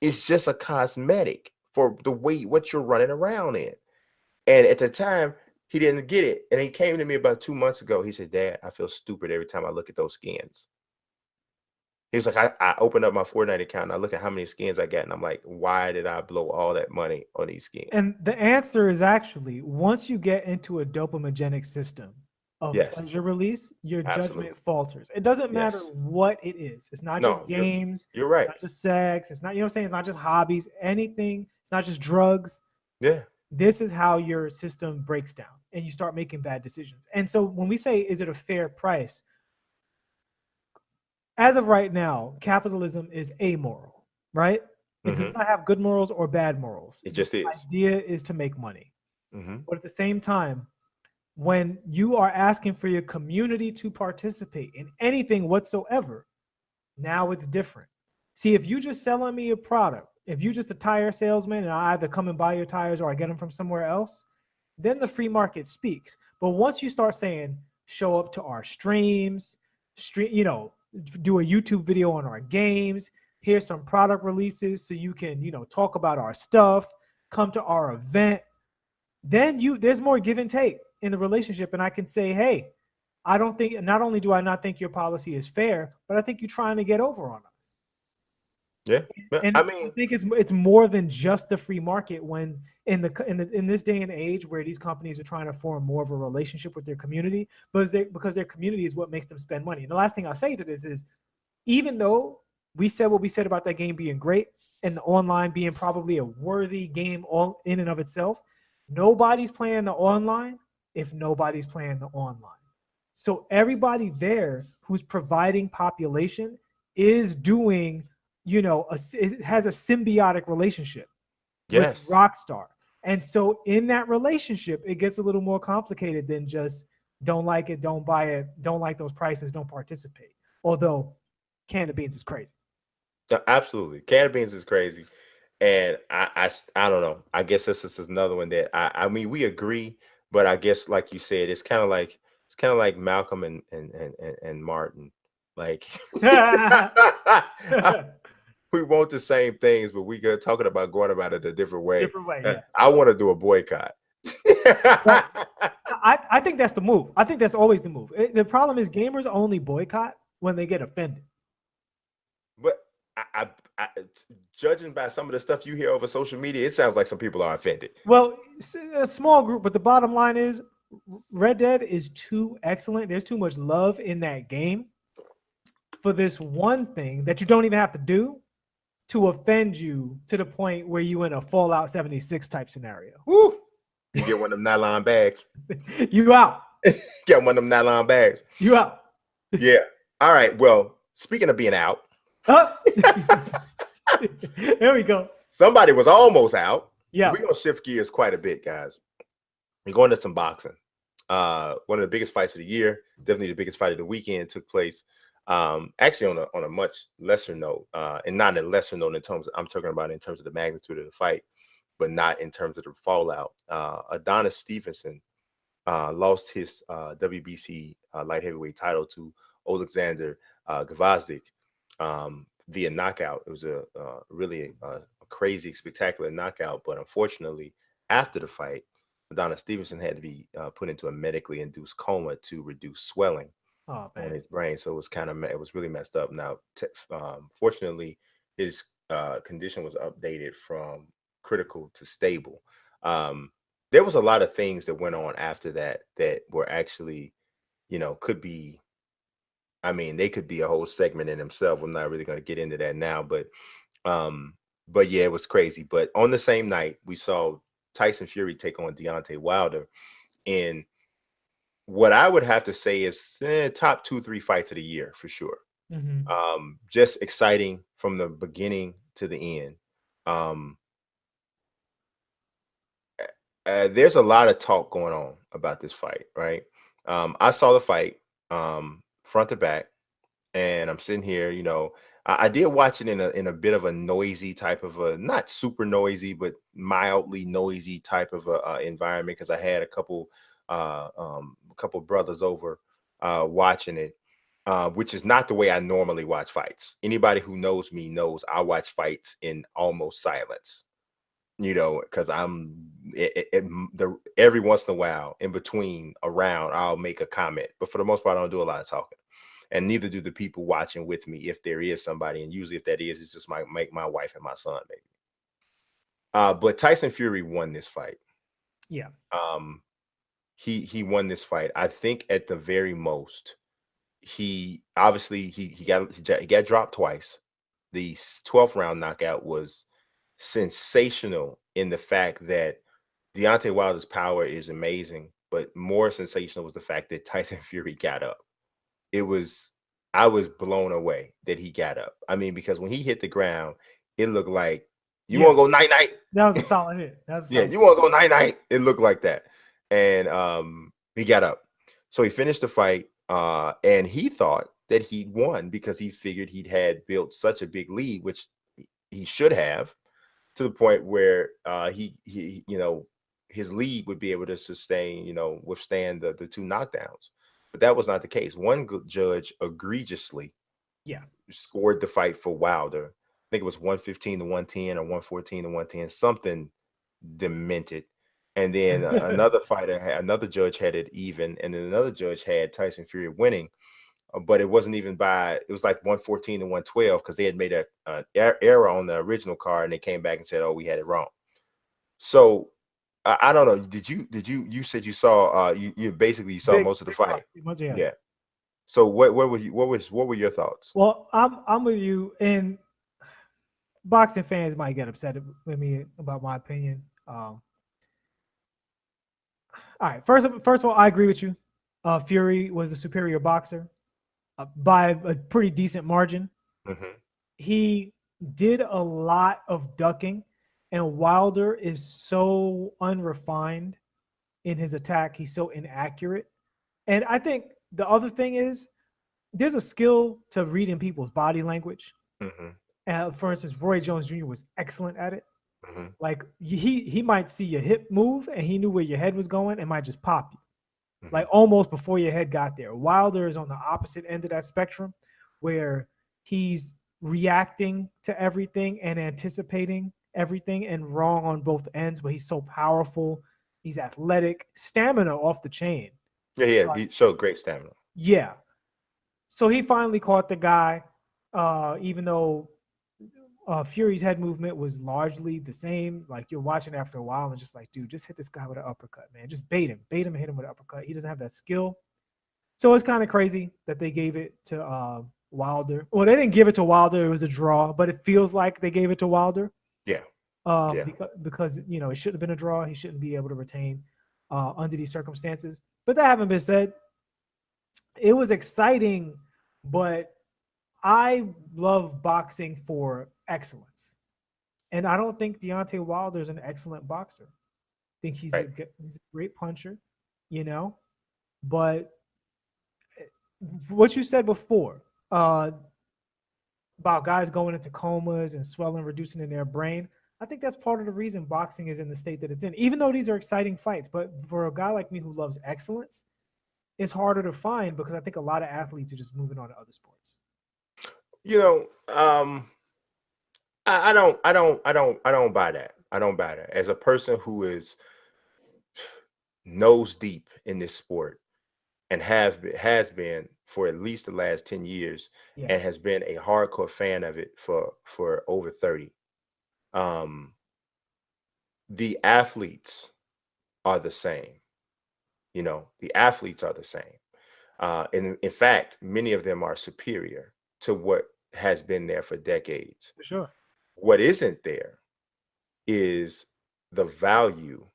It's just a cosmetic for what you're running around in. And at the time, he didn't get it. And he came to me about 2 months ago. He said, Dad, I feel stupid every time I look at those skins. He was like, I opened up my Fortnite account and I look at how many skins I got. And I'm like, why did I blow all that money on these skins? And the answer is actually, once you get into a dopaminogenic system of pleasure release, your judgment falters. It doesn't matter what it is. It's not just games. You're right. It's not just sex. It's not, you know what I'm saying? It's not just hobbies, anything. It's not just drugs. Yeah. This is how your system breaks down and you start making bad decisions. And so when we say, is it a fair price? As of right now, capitalism is amoral, right? It does not have good morals or bad morals. It just is. The idea is to make money. But at the same time, when you are asking for your community to participate in anything whatsoever, now it's different. See, if you just selling me a product, if you just a tire salesman and I either come and buy your tires or I get them from somewhere else, then the free market speaks. But once you start saying, show up to our streams, do a YouTube video on our games, here's some product releases so you can, talk about our stuff, come to our event, then there's more give and take in the relationship. And I can say, hey, not only do I not think your policy is fair, but I think you're trying to get over on us. Yeah. And I I mean, think it's more than just the free market when in this day and age where these companies are trying to form more of a relationship with their community, because their community is what makes them spend money. And the last thing I'll say to this is, even though we said what we said about that game being great and the online being probably a worthy game all in and of itself, nobody's playing the online if nobody's playing the online. So everybody there who's providing population is doing, it has a symbiotic relationship with Rockstar. And so in that relationship, it gets a little more complicated than just don't like it, don't buy it, don't like those prices, don't participate. Although Can of Beans is crazy. Absolutely. Can of Beans is crazy. And I don't know. I guess this is another one that I mean, we agree, but I guess like you said, it's kind of like Malcolm and Martin. Like we want the same things, but we are talking about going about it a different way. Yeah. I want to do a boycott. I think that's the move. I think that's always the move. The problem is gamers only boycott when they get offended. But I judging by some of the stuff you hear over social media, it sounds like some people are offended. Well, a small group, but the bottom line is Red Dead is too excellent. There's too much love in that game for this one thing that you don't even have to do to offend you to the point where you in a Fallout 76 type scenario. Woo! You get one of them nylon bags. You out. Get one of them nylon bags. You out. Yeah. All right. Well, speaking of being out. There we go. Somebody was almost out. Yeah. We're going to shift gears quite a bit, guys. We're going to some boxing. One of the biggest fights of the year, definitely the biggest fight of the weekend, took place actually on a much lesser note, and not a lesser note in terms of, I'm talking about in terms of the magnitude of the fight, but not in terms of the fallout. Adonis Stevenson lost his WBC light heavyweight title to Alexander Gvozdyk via knockout. It was a really crazy, spectacular knockout, but unfortunately, after the fight, Adonis Stevenson had to be put into a medically induced coma to reduce swelling on his brain. So it was really messed up. Now, fortunately, his condition was updated from critical to stable. There was a lot of things that went on after that were actually, could be, I mean, they could be a whole segment in themselves. I'm not really going to get into that now, but yeah, it was crazy. But on the same night, we saw Tyson Fury take on Deontay Wilder in what I would have to say is top 2-3 fights of the year for sure. Mm-hmm. Just exciting from the beginning to the end. There's a lot of talk going on about this fight, right? I saw the fight front to back, and I'm sitting here, I did watch it in a bit of a noisy type of a, not super noisy, but mildly noisy type of a environment, because I had a couple brothers over watching it, which is not the way I normally watch fights. Anybody who knows me knows I watch fights in almost silence, because every once in a while, in between, around, I'll make a comment, but for the most part, I don't do a lot of talking. And neither do the people watching with me, if there is somebody. And usually if that is, it's just my wife and my son, maybe. But Tyson Fury won this fight. Yeah. He won this fight. I think at the very most, he obviously he got dropped twice. The 12th round knockout was sensational in the fact that Deontay Wilder's power is amazing, but more sensational was the fact that Tyson Fury got up. I was blown away that he got up. I mean, because when he hit the ground, it looked like, you want to go night-night? That was a solid hit. You want to go night-night? It looked like that. And He got up. So he finished the fight, and he thought that he'd won because he figured he'd had built such a big lead, which he should have, to the point where he his lead would be able to sustain, withstand the two knockdowns. But that was not the case. One judge egregiously Yeah. scored the fight for Wilder. I think it was 115 to 110 or 114 to 110, something demented. And then another judge had it even, and then another judge had Tyson Fury winning, but it wasn't even by, it was like 114 to 112 because they had made a error on the original card, and they came back and said, "Oh, we had it wrong." So I don't know. You said you saw you basically saw most of the fight. Yeah. Yeah. So what were your thoughts? Well, I'm with you, and boxing fans might get upset with me about my opinion. All right, first of all, I agree with you. Fury was a superior boxer by a pretty decent margin. Mm-hmm. He did a lot of ducking, and Wilder is so unrefined in his attack. He's so inaccurate. And I think the other thing is there's a skill to reading people's body language. Mm-hmm. For instance, Roy Jones Jr. was excellent at it. Mm-hmm. Like he might see your hip move and he knew where your head was going and might just pop you. Mm-hmm. Like almost before your head got there. Wilder is on the opposite end of that spectrum where he's reacting to everything and anticipating everything and wrong on both ends, but he's so powerful. He's athletic, stamina off the chain. Yeah, he showed great stamina. Yeah. So he finally caught the guy, even though Fury's head movement was largely the same. Like you're watching after a while and just like, dude, just hit this guy with an uppercut, man. Just bait him and hit him with an uppercut. He doesn't have that skill. So it's kind of crazy that they gave it to Wilder. Well, they didn't give it to Wilder. It was a draw, but it feels like they gave it to Wilder. Yeah. Because it shouldn't have been a draw. He shouldn't be able to retain under these circumstances. But that having been said, it was exciting, but I love boxing for excellence. And I don't think Deontay Wilder is an excellent boxer. I think he's a great puncher, but what you said before about guys going into comas and swelling, reducing in their brain, I think that's part of the reason boxing is in the state that it's in, even though these are exciting fights. But for a guy like me who loves excellence, it's harder to find because I think a lot of athletes are just moving on to other sports. I don't buy that. I don't buy that. As a person who is nose deep in this sport and has been for at least the last 10 years, and has been a hardcore fan of it for over 30. The athletes are the same. The athletes are the same. And in fact, many of them are superior to what has been there for decades. For sure. What isn't there is the value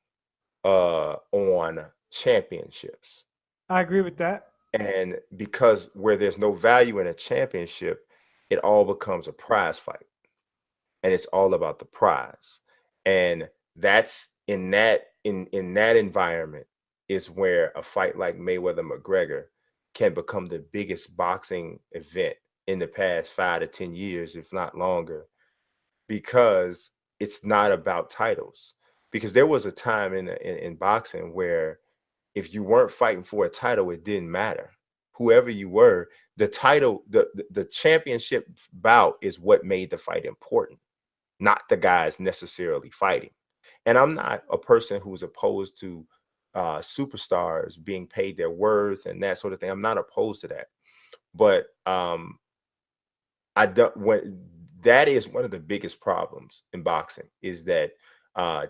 on championships. I agree with that. And because where there's no value in a championship, it all becomes a prize fight. And it's all about the prize. And that's in that environment is where a fight like Mayweather-McGregor can become the biggest boxing event in the past 5 to 10 years, if not longer, because it's not about titles. Because there was a time in boxing where if you weren't fighting for a title, it didn't matter. Whoever you were, the title, the championship bout is what made the fight important, not the guys necessarily fighting. And I'm not a person who's opposed to superstars being paid their worth and that sort of thing. I'm not opposed to that. But that is one of the biggest problems in boxing is that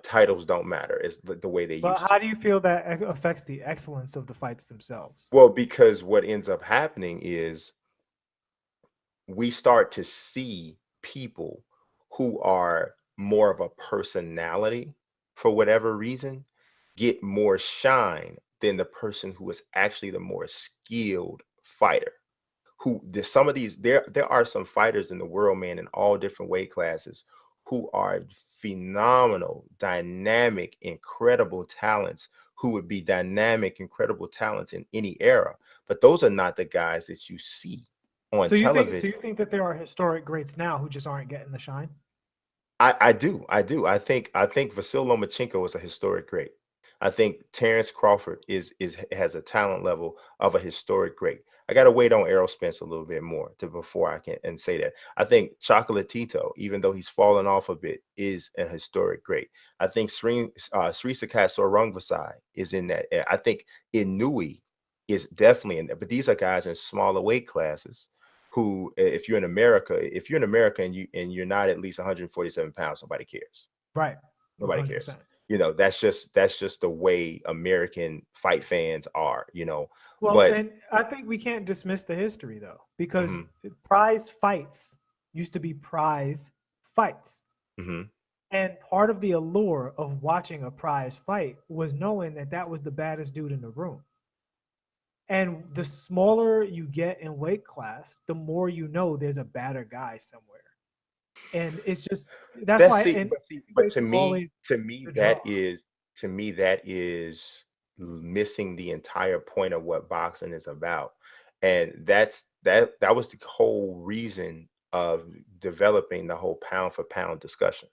titles don't matter. It's the way they used to. But how do you feel that affects the excellence of the fights themselves? Well, because what ends up happening is we start to see people who are more of a personality for whatever reason get more shine than the person who is actually the more skilled fighter. Some of these, there are some fighters in the world, man, in all different weight classes who are phenomenal, dynamic, incredible talents who would be dynamic, incredible talents in any era. But those are not the guys that you see on So television. you think that there are historic greats now who just aren't getting the shine? I do. I think Vasil Lomachenko is a historic great. I think Terrence Crawford is has a talent level of a historic great. I got to wait on Errol Spence a little bit more to before I can and say that. I think Chocolatito, even though he's fallen off a bit, is a historic great. I think Sri Sakai Sorungvasai is in that. I think Inui is definitely in there. But these are guys in smaller weight classes who, if you're in America and you're not at least 147 pounds, nobody cares. Right. Nobody cares. 100%. That's just the way American fight fans are. Well, But and I think we can't dismiss the history though, because mhm, prize fights used to be prize fights. mhm. And part of the allure of watching a prize fight was knowing that that was the baddest dude in the room. And the smaller you get in weight class, the more you know there's a badder guy somewhere. And it's just that's That's why see, and but heavyweights are always the draw. to me that is missing the entire point of what boxing is about. And that was the whole reason of developing the whole pound for pound discussion.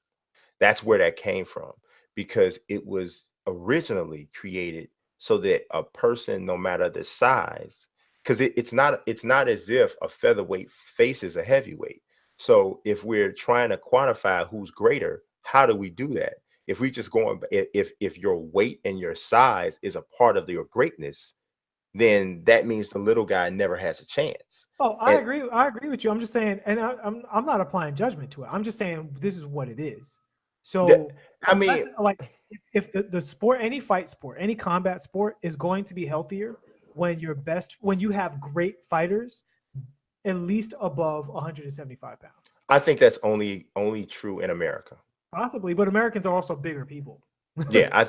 That's where that came from, because it was originally created so that a person, no matter the size, because it's not as if a featherweight faces a heavyweight. So if we're trying to quantify who's greater, how do we do that? If we just go on, if your weight and your size is a part of your greatness, then that means the little guy never has a chance. Oh, I And agree. I agree with you. I'm just saying, and I'm not applying judgment to it. I'm just saying this is what it is. that, So I mean, unless like if the sport, any fight sport, any combat sport is going to be healthier when you have great fighters at least above 175 pounds. I think that's only true in America. Possibly, but Americans are also bigger people. Yeah, I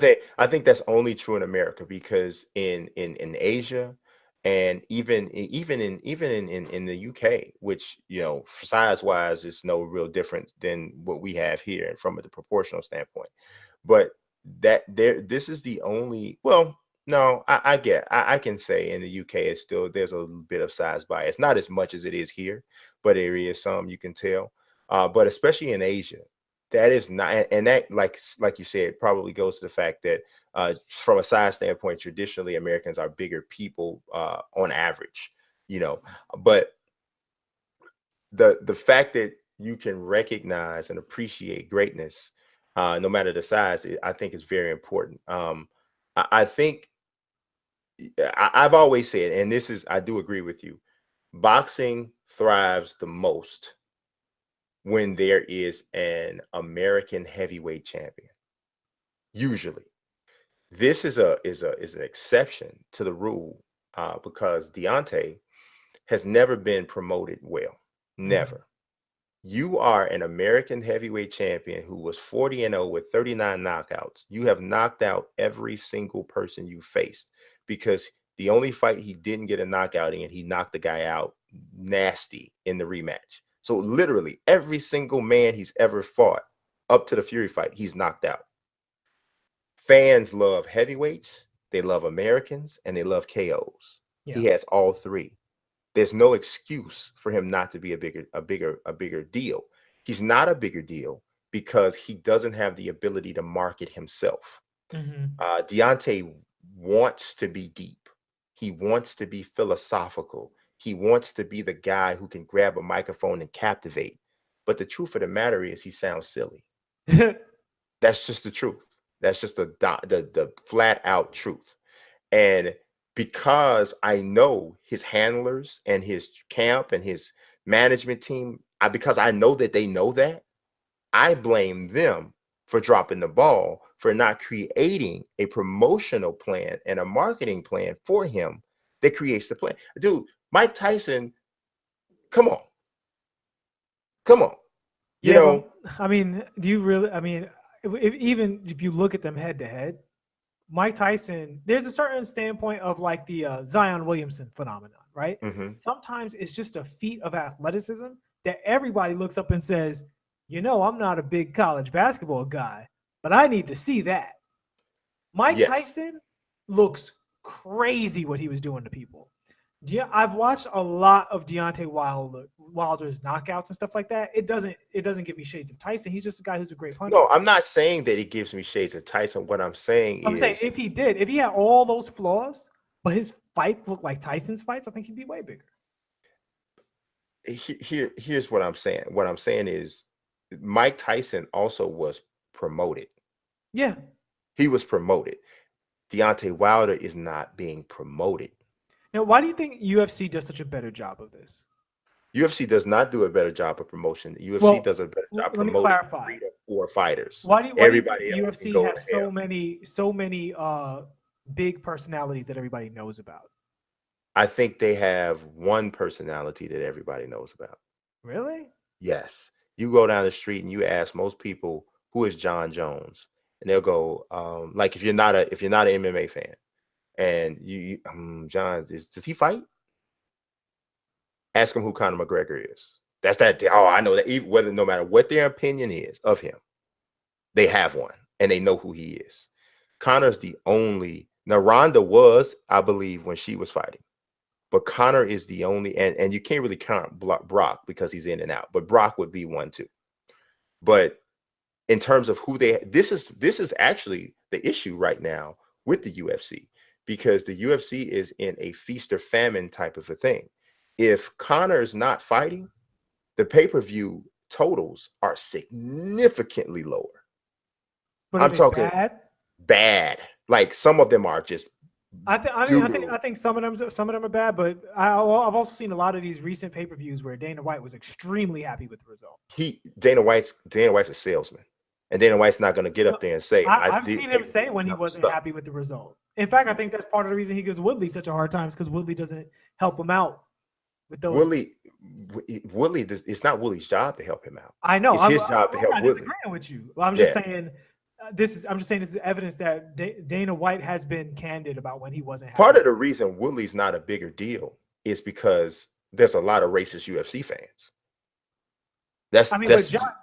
think that's only true in America, because in Asia, and even in the UK, which size wise is no real difference than what we have here from a proportional standpoint. But this is the only, well, no, I can say in the UK it's still, there's a bit of size bias, not as much as it is here, but there is some, you can tell. But especially in Asia, that is not, and that, like you said, probably goes to the fact that from a size standpoint, traditionally Americans are bigger people on average, you know. But the fact that you can recognize and appreciate greatness, no matter the size, I think is very important. I think I've always said, and I do agree with you, boxing thrives the most when there is an American heavyweight champion. Usually, this is an exception to the rule, because Deontay has never been promoted well. Mhm. Never. You are an American heavyweight champion who was 40-0 with 39 knockouts. You have knocked out every single person you faced, because the only fight he didn't get a knockout in, he knocked the guy out nasty in the rematch. So literally every single man he's ever fought up to the Fury fight, he's knocked out. Fans love heavyweights, they love Americans, and they love KOs. Yeah. He has all three. There's no excuse for him not to be a bigger deal. He's not a bigger deal because he doesn't have the ability to market himself. Hmm. Deontay wants to be deep. He wants to be philosophical. He wants to be the guy who can grab a microphone and captivate. But the truth of the matter is, he sounds silly. That's just the truth. That's just the flat out truth. And because I know his handlers and his camp and his management team, because I know that they know that, I blame them for dropping the ball, for not creating a promotional plan and a marketing plan for him that creates the plan. Dude, Mike Tyson, come on, come on. You Yeah, know, but I mean, do you really? I mean, even if you look at them head to head, Mike Tyson, there's a certain standpoint of like the Zion Williamson phenomenon, right? mhm. Sometimes it's just a feat of athleticism that everybody looks up and says, I'm not a big college basketball guy, but I need to see that. Mike Yes. Tyson looks crazy what he was doing to people. I've watched a lot of Deontay Wilder's knockouts and stuff like that. It doesn't give me shades of Tyson. He's just a guy who's a great puncher. No, I'm not saying that it gives me shades of Tyson. What I'm saying I'm saying is, if he had all those flaws, but his fights look like Tyson's fights, I think he'd be way bigger. here's what I'm saying. What I'm saying is, Mike Tyson also was promoted. Yeah. He was promoted. Deontay Wilder is not being promoted. Now, why do you think UFC does such a better job of this? UFC does not do a better job of promotion. UFC does a better job let me promoting clarify. 3 to 4 fighters. Why do you think the UFC has so many big personalities that everybody knows about? I think they have one personality that everybody knows about. Really? Yes. You go down the street and you ask most people, who is John Jones? And they'll go, like, if you're not an MMA fan, and John, does he fight? Ask him who Conor McGregor is. That's that. Oh, I know that. Even no matter what their opinion is of him, they have one and they know who he is. Conor's the only. Now, Ronda was, I believe, when she was fighting, but Conor is the only. And you can't really count Brock because he's in and out. But Brock would be one too. But in terms of who this is actually the issue right now with the UFC, because the UFC is in a feast or famine type of a thing. If Conor is not fighting, the pay-per-view totals are significantly lower. But I'm talking bad. Like, some of them are just. I think some of them are bad, but I've also seen a lot of these recent pay-per-views where Dana White was extremely happy with the result. Dana White's a salesman. And Dana White's not going to get up there and say, I've seen him say when he wasn't happy with the result. In fact, I think that's part of the reason he gives Woodley such a hard time, because Woodley doesn't help him out with those. Woodley, it's not Woodley's job to help him out. I know. It's his job to help Woodley. I'm with you. I'm just saying this is evidence that Dana White has been candid about when he wasn't happy. Part of the reason Woodley's not a bigger deal is because there's a lot of racist UFC fans. But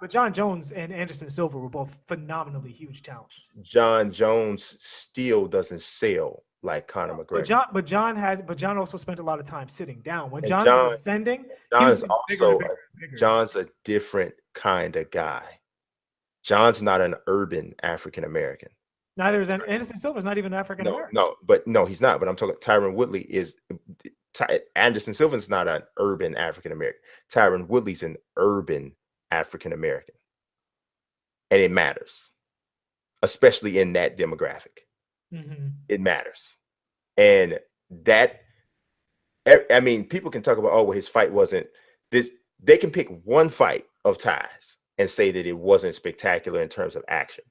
John Jones and Anderson Silva were both phenomenally huge talents. John Jones still doesn't sell like Conor McGregor. But John also spent a lot of time sitting down. When John was ascending, John's a different kind of guy. John's not an urban African American. Neither is Anderson Silva's not even African American. No, he's not. But I'm talking. Tyron Woodley is. Anderson Silva's not an urban African American. Tyron Woodley's an urban African American, and it matters, especially in that demographic. Mm-hmm. It matters. And that, I mean, people can talk about, his fight wasn't this. They can pick one fight of Ty's and say that it wasn't spectacular in terms of action,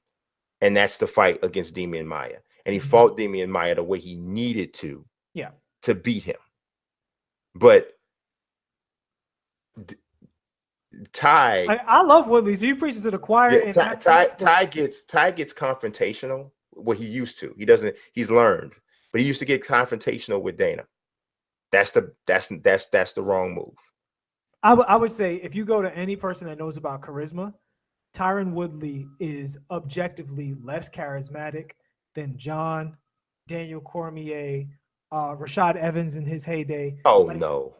and that's the fight against Demian Maia. And he fought Demian Maia the way he needed to beat him. But Ty, I love Woodley. So you preach to the choir. Yeah, Ty gets confrontational. What he used to. He doesn't. He's learned, but he used to get confrontational with Dana. That's the wrong move. I would say if you go to any person that knows about charisma, Tyron Woodley is objectively less charismatic than John, Daniel Cormier, Rashad Evans in his heyday. Oh no,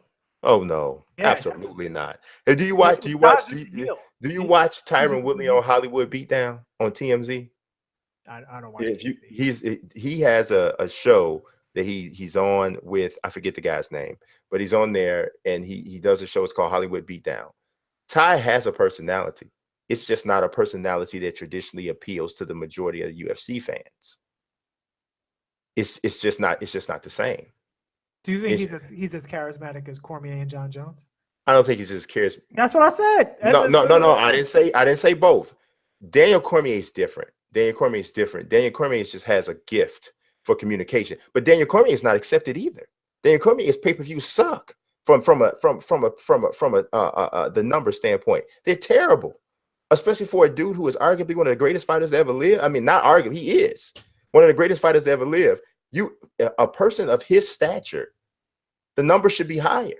yeah, absolutely not. And do you watch Tyron Woodley on Hollywood Beatdown on TMZ? I don't watch TMZ. He has a show that he's on with, I forget the guy's name, but he's on there and he does a show. It's called Hollywood Beatdown. Ty has a personality. It's just not a personality that traditionally appeals to the majority of UFC fans. It's just not the same. Do you think he's as charismatic as Cormier and John Jones? I don't think he's as charismatic. That's what I said. No. I didn't say both. Daniel Cormier is different. Daniel Cormier just has a gift for communication. But Daniel Cormier is not accepted either. Daniel Cormier's pay-per-views suck from the number standpoint. They're terrible, especially for a dude who is arguably one of the greatest fighters to ever live. I mean, not arguably, he is one of the greatest fighters to ever live. A person of his stature, the number should be higher.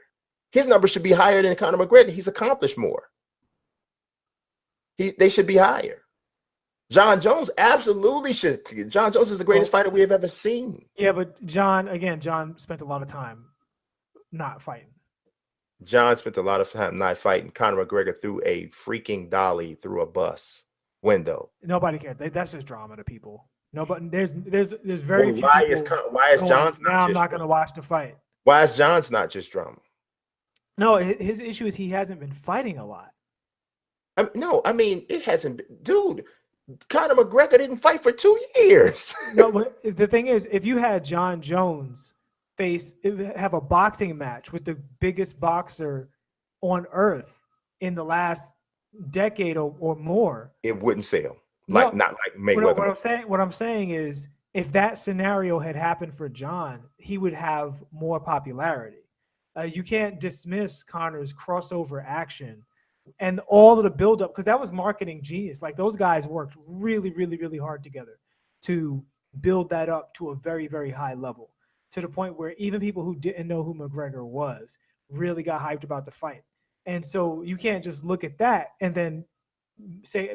His number should be higher than Conor McGregor. He's accomplished more. They should be higher. John Jones absolutely should. John Jones is the greatest fighter we have ever seen. Yeah, but John spent a lot of time not fighting. John spent a lot of time not fighting. Conor McGregor threw a freaking dolly through a bus window. Nobody cares. That's just drama to people. Nobody. There's very few people. Why is John's now I'm not going to watch the fight. Why is John's not just drama? No, his issue is he hasn't been fighting a lot. No, I mean it hasn't been, dude. Conor McGregor didn't fight for 2 years. No, but the thing is, if you had John Jones have a boxing match with the biggest boxer on earth in the last decade or more, it wouldn't sell. Not like Mayweather. What I'm saying is, if that scenario had happened for John, he would have more popularity. You can't dismiss Conor's crossover action and all of the buildup, because that was marketing genius. Like, those guys worked really, really, really hard together to build that up to a very, very high level, to the point where even people who didn't know who McGregor was really got hyped about the fight. And so you can't just look at that and then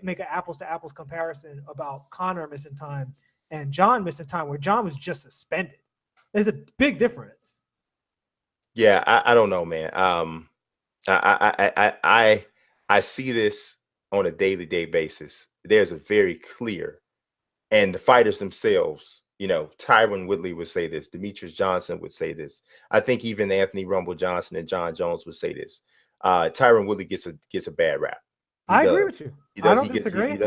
make an apples to apples comparison about Conor missing time and John missing time, where John was just suspended. There's a big difference. Yeah, I don't know, man. I see this on a day-to-day basis. There's a very clear, and the fighters themselves, Tyron Woodley would say this, Demetrius Johnson would say this. I think even Anthony Rumble Johnson and John Jones would say this. Tyron Woodley gets a bad rap. I agree with you. I don't disagree.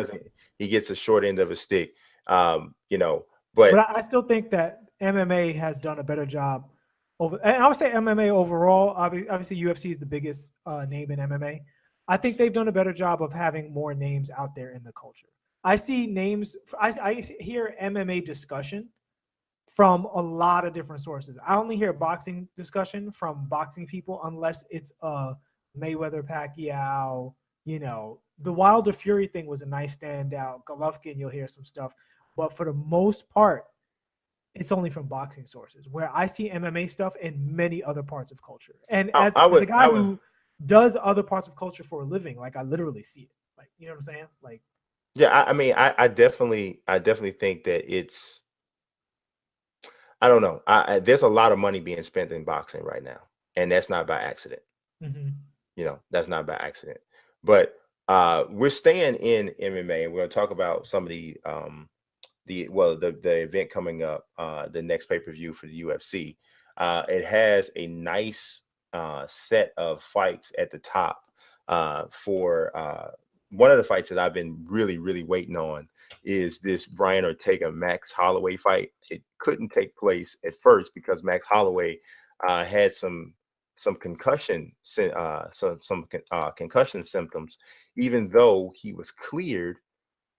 He gets a short end of a stick. But I still think that MMA has done a better job and I would say MMA overall. Obviously, UFC is the biggest name in MMA. I think they've done a better job of having more names out there in the culture. I see names. I hear MMA discussion from a lot of different sources. I only hear boxing discussion from boxing people, unless it's Mayweather, Pacquiao. The Wilder Fury thing was a nice standout. Golovkin, you'll hear some stuff, but for the most part, it's only from boxing sources, where I see MMA stuff in many other parts of culture. And as a guy who does other parts of culture for a living, like, I literally see it. Like, you know what I'm saying? Like, yeah, I mean, I definitely think that it's, I don't know. There's a lot of money being spent in boxing right now, and that's not by accident. Mm-hmm. That's not by accident. But we're staying in MMA, and we're going to talk about some of the event coming up, the next pay-per-view for the UFC. It has a nice set of fights at the top for one of the fights that I've been really, really waiting on is this Brian Ortega Max Holloway fight. It couldn't take place at first because Max Holloway had some concussion concussion symptoms, even though he was cleared.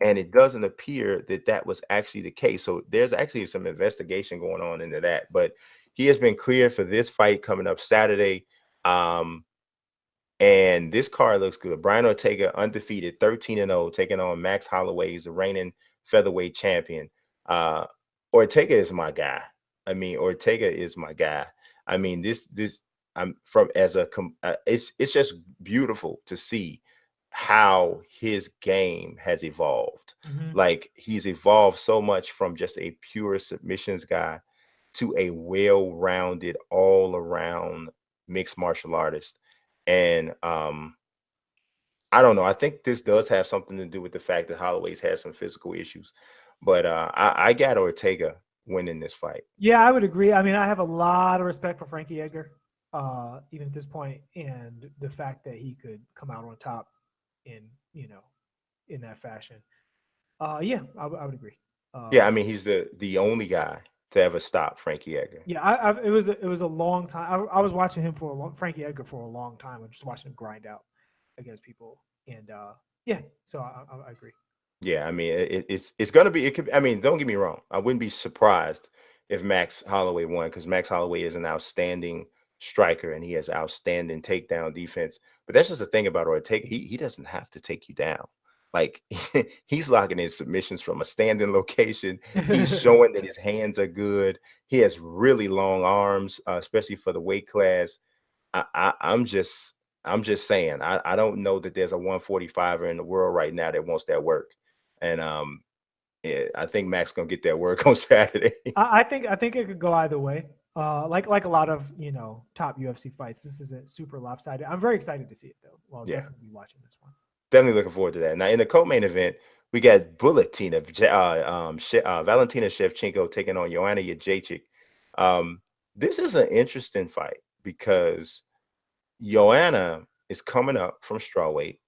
And it doesn't appear that was actually the case. So there's actually some investigation going on into that. But he has been cleared for this fight coming up Saturday. And this card looks good. Brian Ortega, undefeated, 13-0, taking on Max Holloway, the reigning featherweight champion. Ortega is my guy. Ortega is my guy. It's just beautiful to see how his game has evolved. Mm-hmm. Like, he's evolved so much from just a pure submissions guy to a well-rounded, all-around mixed martial artist. And I don't know. I think this does have something to do with the fact that Holloway's had some physical issues, but I got Ortega winning this fight. Yeah, I would agree. I mean, I have a lot of respect for Frankie Edgar, even at this point, and the fact that he could come out on top in that fashion. Yeah, I would agree. Yeah, I mean, he's the only guy to ever stop Frankie Edgar. Yeah, it was a long time. I was watching him Frankie Edgar for a long time, and just watching him grind out against people. And so I agree. Yeah, I mean, it's gonna be. It could. I mean, don't get me wrong. I wouldn't be surprised if Max Holloway won, because Max Holloway is an outstanding striker and he has outstanding takedown defense. But that's just the thing about Ortega. He doesn't have to take you down. Like, he's locking in submissions from a standing location. He's showing that his hands are good. He has really long arms, especially for the weight class. I'm just saying, I don't know that there's a 145er in the world right now that wants that work. And yeah, I think Max gonna get that work on Saturday. I think it could go either way. Like a lot of top UFC fights, this isn't super lopsided. I'm very excited to see it though. Well, Yeah, definitely be watching this one. definitely looking forward to that. Now in the co-main event, we got Valentina Shevchenko taking on Joanna Jędrzejczyk. This is an interesting fight because Joanna is coming up from strawweight,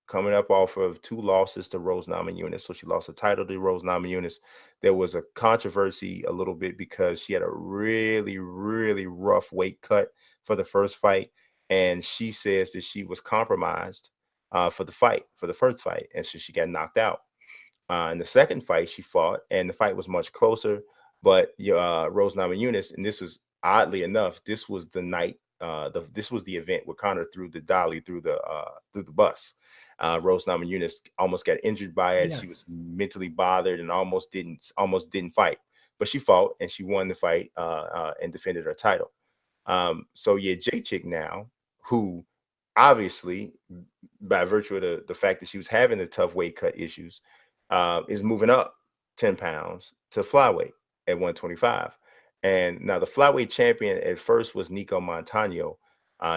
coming up off of 2 losses to Rose Namajunas. So she lost a title to Rose Namajunas. There was a controversy a little bit because she had a really, really rough weight cut for the first fight. And she says that she was compromised for the first fight. And so she got knocked out. In the second fight, she fought, and the fight was much closer. But Rose Namajunas, and this was oddly enough, this was the night. This was the event where Connor threw the dolly through the bus. Rose Namajunas almost got injured by it. Yes. She was mentally bothered and almost didn't fight, but she fought and she won the fight and defended her title. So yeah, Jędrzejczyk now, who obviously by virtue of the fact that she was having the tough weight cut issues, is moving up 10 pounds to flyweight at 125. And now the flyweight champion at first was Nico Montano.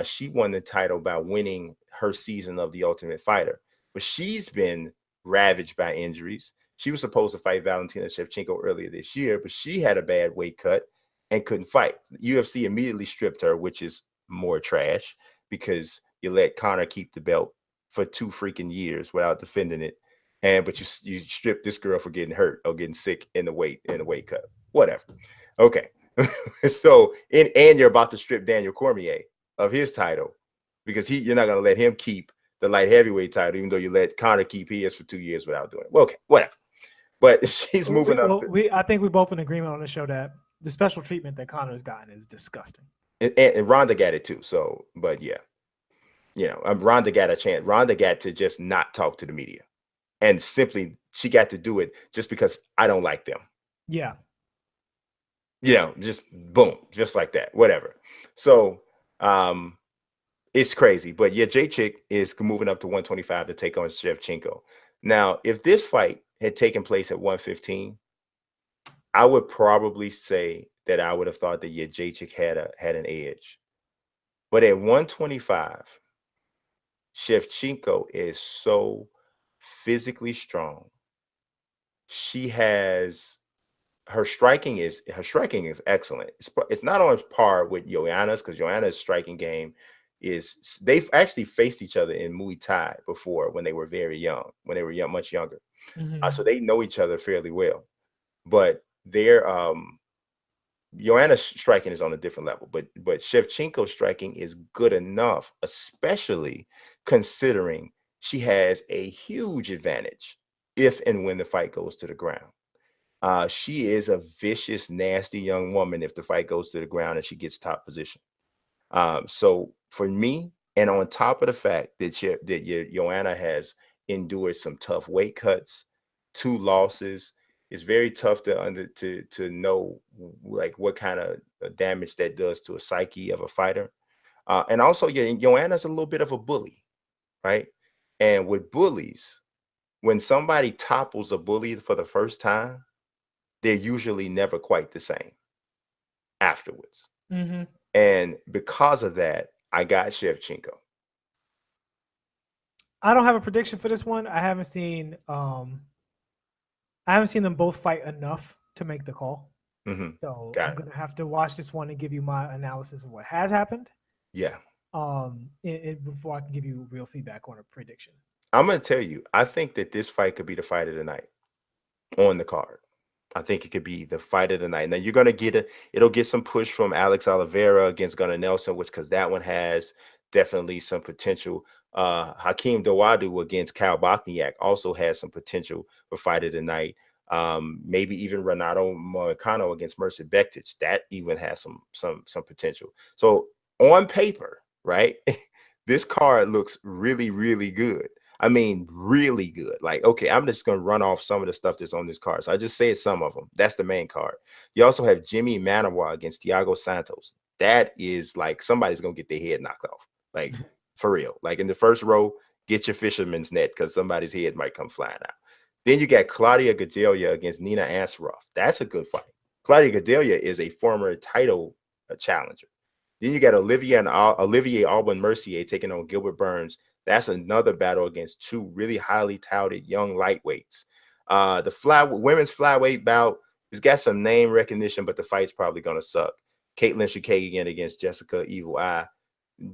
She won the title by winning her season of The Ultimate Fighter, but she's been ravaged by injuries. She was supposed to fight Valentina Shevchenko earlier this year, but she had a bad weight cut and couldn't fight. UFC immediately stripped her, which is more trash because you let Connor keep the belt for 2 freaking years without defending it. But you strip this girl for getting hurt or getting sick in the weight cut. Whatever. Okay. So and you're about to strip Daniel Cormier of his title because you're not going to let him keep the light heavyweight title, even though you let Connor keep his for 2 years without doing it. Well, okay, whatever. But she's moving up. I think we're both in agreement on the show that the special treatment that Connor's gotten is disgusting. And Ronda got it too. So, but yeah, Ronda got a chance. Ronda got to just not talk to the media, and simply she got to do it just because I don't like them. Yeah. Just boom, just like that, whatever. So it's crazy. But yeah, Jędrzejczyk is moving up to 125 to take on Shevchenko. Now, if this fight had taken place at 115, I would probably say that I would have thought that Jędrzejczyk had an edge. But at 125, Shevchenko is so physically strong. She has her striking is excellent. It's not on par with Joanna's because Joanna's striking game is they've actually faced each other in Muay Thai before when they were very young, much younger. Mm-hmm. So they know each other fairly well. But their Joanna's striking is on a different level, but Shevchenko's striking is good enough, especially considering she has a huge advantage if and when the fight goes to the ground. She is a vicious, nasty young woman if the fight goes to the ground and she gets top position. So for me, and on top of the fact that Joanna has endured some tough weight cuts, 2 losses, it's very tough to know like what kind of damage that does to a psyche of a fighter. And also, Joanna's a little bit of a bully, right? And with bullies, when somebody topples a bully for the first time, they're usually never quite the same afterwards. Mm-hmm. And because of that, I got Shevchenko. I don't have a prediction for this one. I haven't seen them both fight enough to make the call. Mm-hmm. So I'm gonna have to watch this one and give you my analysis of what has happened. Yeah. Before I can give you real feedback on a prediction. I'm gonna tell you, I think that this fight could be the fight of the night on the card. I think it could be the fight of the night. Now you're gonna it'll get some push from Alex Oliveira against Gunnar Nelson, because that one has definitely some potential. Hakeem Dawodu against Kyle Bochniak also has some potential for fight of the night. Maybe even Renato Moicano against Mercy Bektic, that even has some potential. So on paper, right, this card looks really, really good. I mean, really good. Like, okay, I'm just going to run off some of the stuff that's on this card. So I just said some of them. That's the main card. You also have Jimmy Manawa against Thiago Santos. That is like somebody's going to get their head knocked off. Like, for real. Like in the first row, get your fisherman's net because somebody's head might come flying out. Then you got Claudia Gadelia against Nina Ansaroff. That's a good fight. Claudia Gadelia is a former title challenger. Then you got Olivier Aubin Mercier taking on Gilbert Burns. That's another battle against two really highly touted young lightweights. The women's flyweight bout has got some name recognition, but the fight's probably gonna suck. Caitlin Chukagian against Jessica Evil Eye.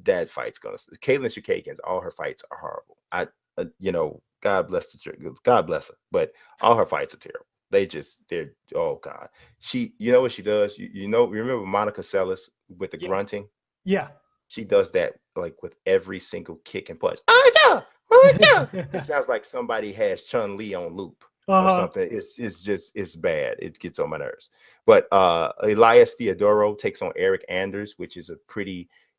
That fight's gonna. Caitlin Chukagian, all her fights are horrible. God bless God bless her, but all her fights are terrible. They're oh God. You know what she does? Remember Monica Seles with the grunting? Yeah. She does that like with every single kick and punch. It sounds like somebody has Chun-Li on loop or something. It's bad. It gets on my nerves. But Elias Theodoro takes on Eric Anders, which is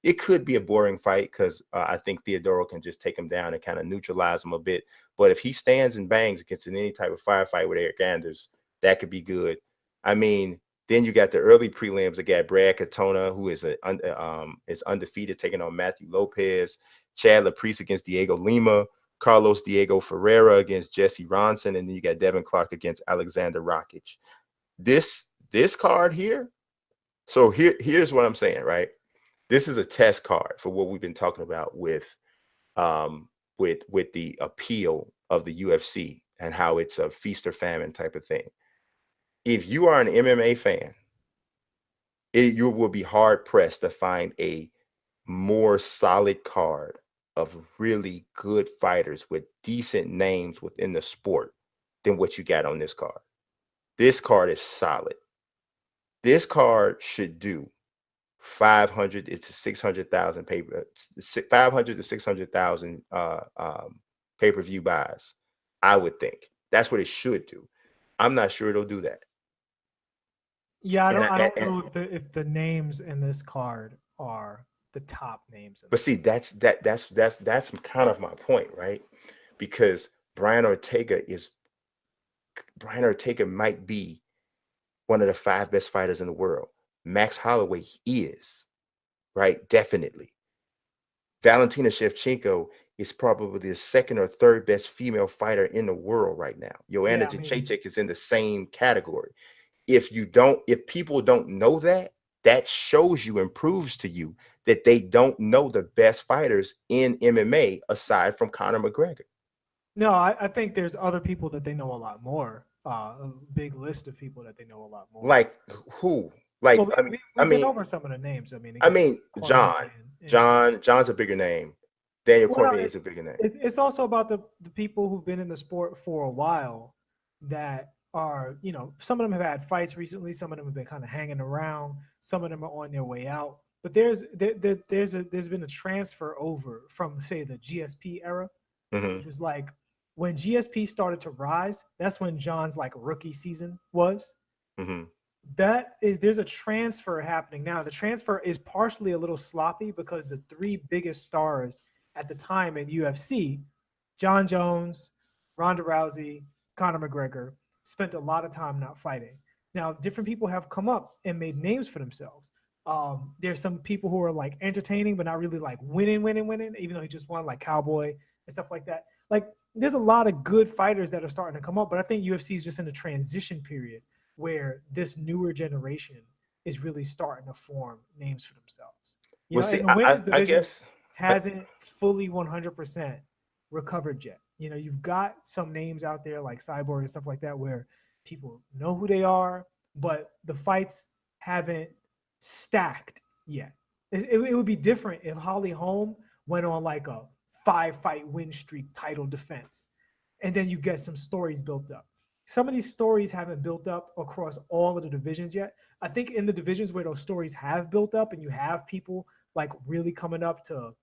it could be a boring fight because I think Theodoro can just take him down and kind of neutralize him a bit. But if he stands and bangs against any type of firefight with Eric Anders, that could be good. I mean, then you got the early prelims. That got Brad Katona, who is undefeated, taking on Matthew Lopez. Chad Laprice against Diego Lima. Carlos Diego Ferreira against Jesse Ronson. And then you got Devin Clark against Alexander Rakic. This card here. So here's what I'm saying, right? This is a test card for what we've been talking about with the appeal of the UFC and how it's a feast or famine type of thing. If you are an MMA fan, you will be hard pressed to find a more solid card of really good fighters with decent names within the sport than what you got on this card. This card is solid. This card should do 500 to 600,000 pay-per-view buys. I would think that's what it should do. I'm not sure it'll do that. Yeah, I don't know if the names in this card are the top names. But see, that's kind of my point, right? Because Brian Ortega might be one of the 5 best fighters in the world. Max Holloway is, right? Definitely. Valentina Shevchenko is probably the 2nd or 3rd best female fighter in the world right now. Joanna Jędrzejczyk is in the same category. If people don't know that, that shows you and proves to you that they don't know the best fighters in MMA aside from Conor McGregor. No, I think there's other people that they know a lot more. A big list of people that they know a lot more. Like who? Like, well, we've been over some of the names. John's a bigger name. Daniel Cormier is a bigger name. It's also about the people who've been in the sport for a while that are, some of them have had fights recently. Some of them have been kind of hanging around. Some of them are on their way out. But there's been a transfer over from, say, the GSP era, which was like when GSP started to rise. That's when John's like rookie season was. There's a transfer happening now. The transfer is partially a little sloppy because the 3 biggest stars at the time in UFC, John Jones, Ronda Rousey, Conor McGregor, spent a lot of time not fighting. Now, different people have come up and made names for themselves. There's some people who are like entertaining, but not really like winning, even though he just won, like Cowboy and stuff like that. Like, there's a lot of good fighters that are starting to come up, but I think UFC is just in a transition period where this newer generation is really starting to form names for themselves. And the women's division hasn't fully 100% recovered yet. You've got some names out there like Cyborg and stuff like that where people know who they are, but the fights haven't stacked yet. It would be different if Holly Holm went on like a 5-fight win streak title defense, and then you get some stories built up. Some of these stories haven't built up across all of the divisions yet. I think in the divisions where those stories have built up and you have people like really coming up to,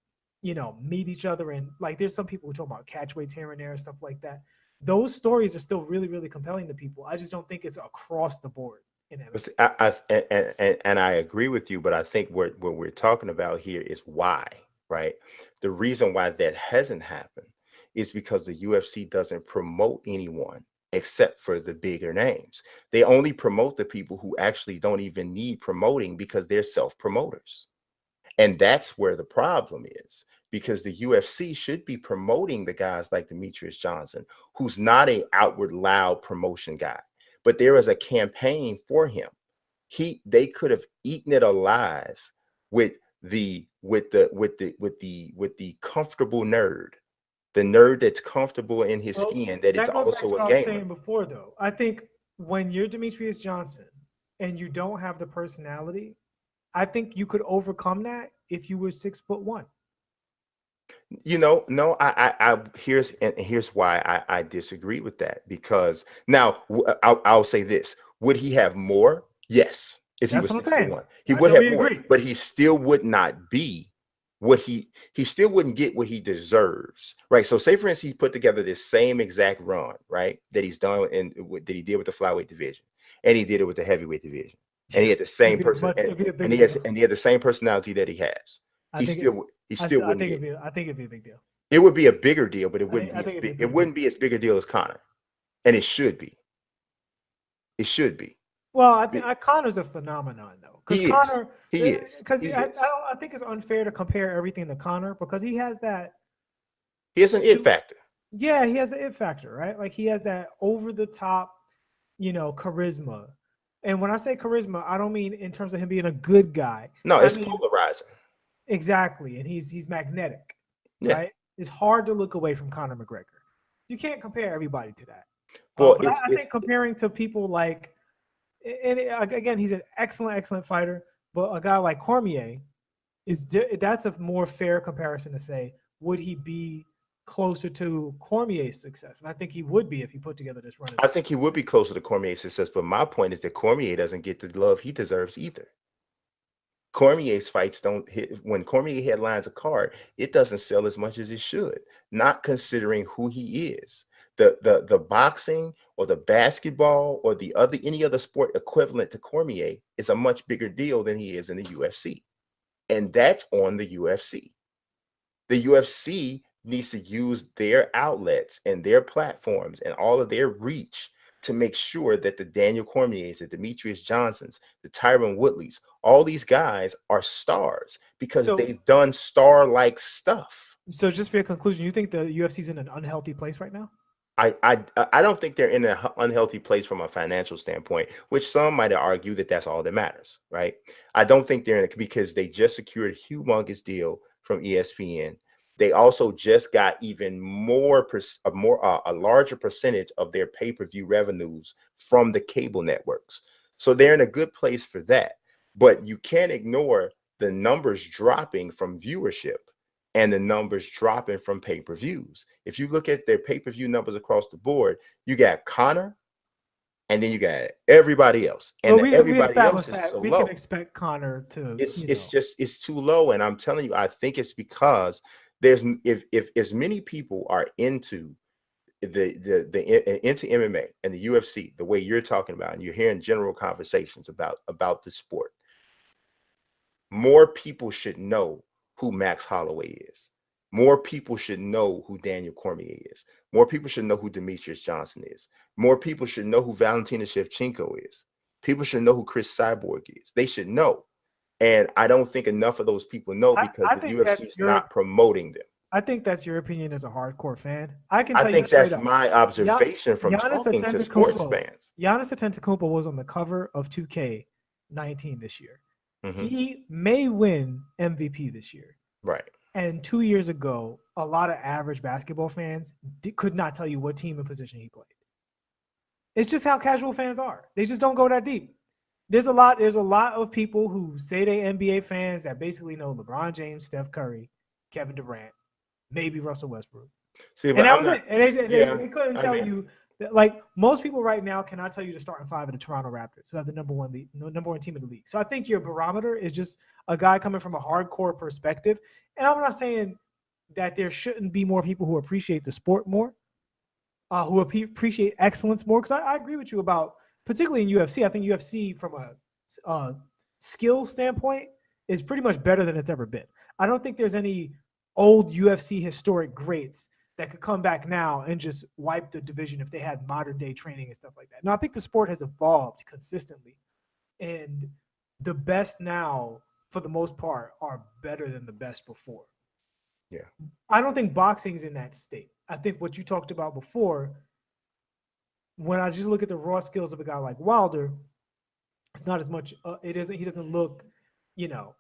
meet each other, and like there's some people who talk about catch weights here and there and stuff like that. Those stories are still really, really compelling to people. I just don't think it's across the board. And I agree with you, but I think what we're talking about here is why, right? The reason why that hasn't happened is because the UFC doesn't promote anyone except for the bigger names. They only promote the people who actually don't even need promoting because they're self-promoters. And that's where the problem is, because the UFC should be promoting the guys like Demetrius Johnson, who's not a outward loud promotion guy, but there is a campaign for him. They could have eaten it alive with the comfortable nerd, the nerd that's comfortable in his skin, that it's That goes back to also what a I was gamer. saying before, though. I think when you're Demetrius Johnson and you don't have the personality, I think you could overcome that if you were 6'1". No, here's why I disagree with that. Because now I'll say this: would he have more? Yes, if he That's was what I'm 6'1", saying. he That's would how have we more, agree. but he still would not be what he still wouldn't get what he deserves, right? So, say for instance, he put together this same exact run, right, that he's done that he did with the flyweight division, and he did it with the heavyweight division, and he had the same person, It'd be a and bigger deal. he had the same personality that he has. I He think still I wouldn't think get. I think it'd be a big deal. It would be a bigger deal, but it wouldn't I be as think it'd be a big. It big deal. wouldn't be as big a deal as Connor, and it should be. It should be. Well, I think Connor's a phenomenon, though, because He is. Connor, He is. because He I is. think it's unfair to compare everything to Connor because he has that. He has an it factor. Yeah, he has an it factor, right? Like he has that over the top, charisma. And when I say charisma, I don't mean in terms of him being a good guy. No, I it's mean polarizing. exactly, and he's magnetic, Yeah. right? It's hard to look away from Conor McGregor. You can't compare everybody to that. Well, But I think comparing to people like, and again, he's an excellent fighter, but a guy like Cormier that's a more fair comparison to say, would he be closer to Cormier's success? And I think he would be if he put together this run. I think he would be closer to Cormier's success, but my point is that Cormier doesn't get the love he deserves either. Cormier's fights don't hit. When Cormier headlines a card, it doesn't sell as much as it should, not considering who he is. The boxing or the basketball or any other sport equivalent to Cormier is a much bigger deal than he is in the UFC. And that's on the UFC. The UFC needs to use their outlets and their platforms and all of their reach to make sure that the Daniel Cormiers, the Demetrius Johnsons, the Tyron Woodleys, all these guys are stars because they've done star-like stuff. So just for your conclusion, you think the UFC's in an unhealthy place right now? I don't think they're in an unhealthy place from a financial standpoint, which some might argue that that's all that matters, right? I don't think they're in it because they just secured a humongous deal from ESPN. They also just got even a larger percentage of their pay-per-view revenues from the cable networks. So they're in a good place for that. But you can't ignore the numbers dropping from viewership and the numbers dropping from pay-per-views. If you look at their pay-per-view numbers across the board, you got Conor, and then you got everybody else, and everybody else is so we low. Can expect Conor to. It's too low, and I'm telling you, I think it's because there's if as many people are into into MMA and the UFC the way you're talking about, and you're hearing general conversations about the sport, more people should know who Max Holloway is. More people should know who Daniel Cormier is. More people should know who Demetrius Johnson is. More people should know who Valentina Shevchenko is. People should know who Chris Cyborg is. They should know. And I don't think enough of those people know because the UFC is not promoting them. I think that's your opinion as a hardcore fan. I think that's my observation from talking to sports fans. Giannis Antetokounmpo was on the cover of 2K19 this year. He may win MVP this year. Right. And 2 years ago, a lot of average basketball fans could not tell you what team and position he played. It's just how casual fans are. They just don't go that deep. There's a lot of people who say they NBA fans that basically know LeBron James, Steph Curry, Kevin Durant, maybe Russell Westbrook. See, and that was it. And they couldn't tell you. Like most people right now cannot tell you the starting five of the Toronto Raptors, who have the number one team in the league. So I think your barometer is just a guy coming from a hardcore perspective. And I'm not saying that there shouldn't be more people who appreciate the sport more, who appreciate excellence more. Because I agree with you about, particularly in UFC, I think UFC from a skill standpoint is pretty much better than it's ever been. I don't think there's any old UFC historic greats that could come back now and just wipe the division if they had modern day training and stuff like that. No, I think the sport has evolved consistently. And the best now for the most part, are better than the best before. Yeah. I don't think boxing's in that state. I think what you talked about before, when I just look at the raw skills of a guy like Wilder, it's not as much. It isn't. He doesn't look, you know,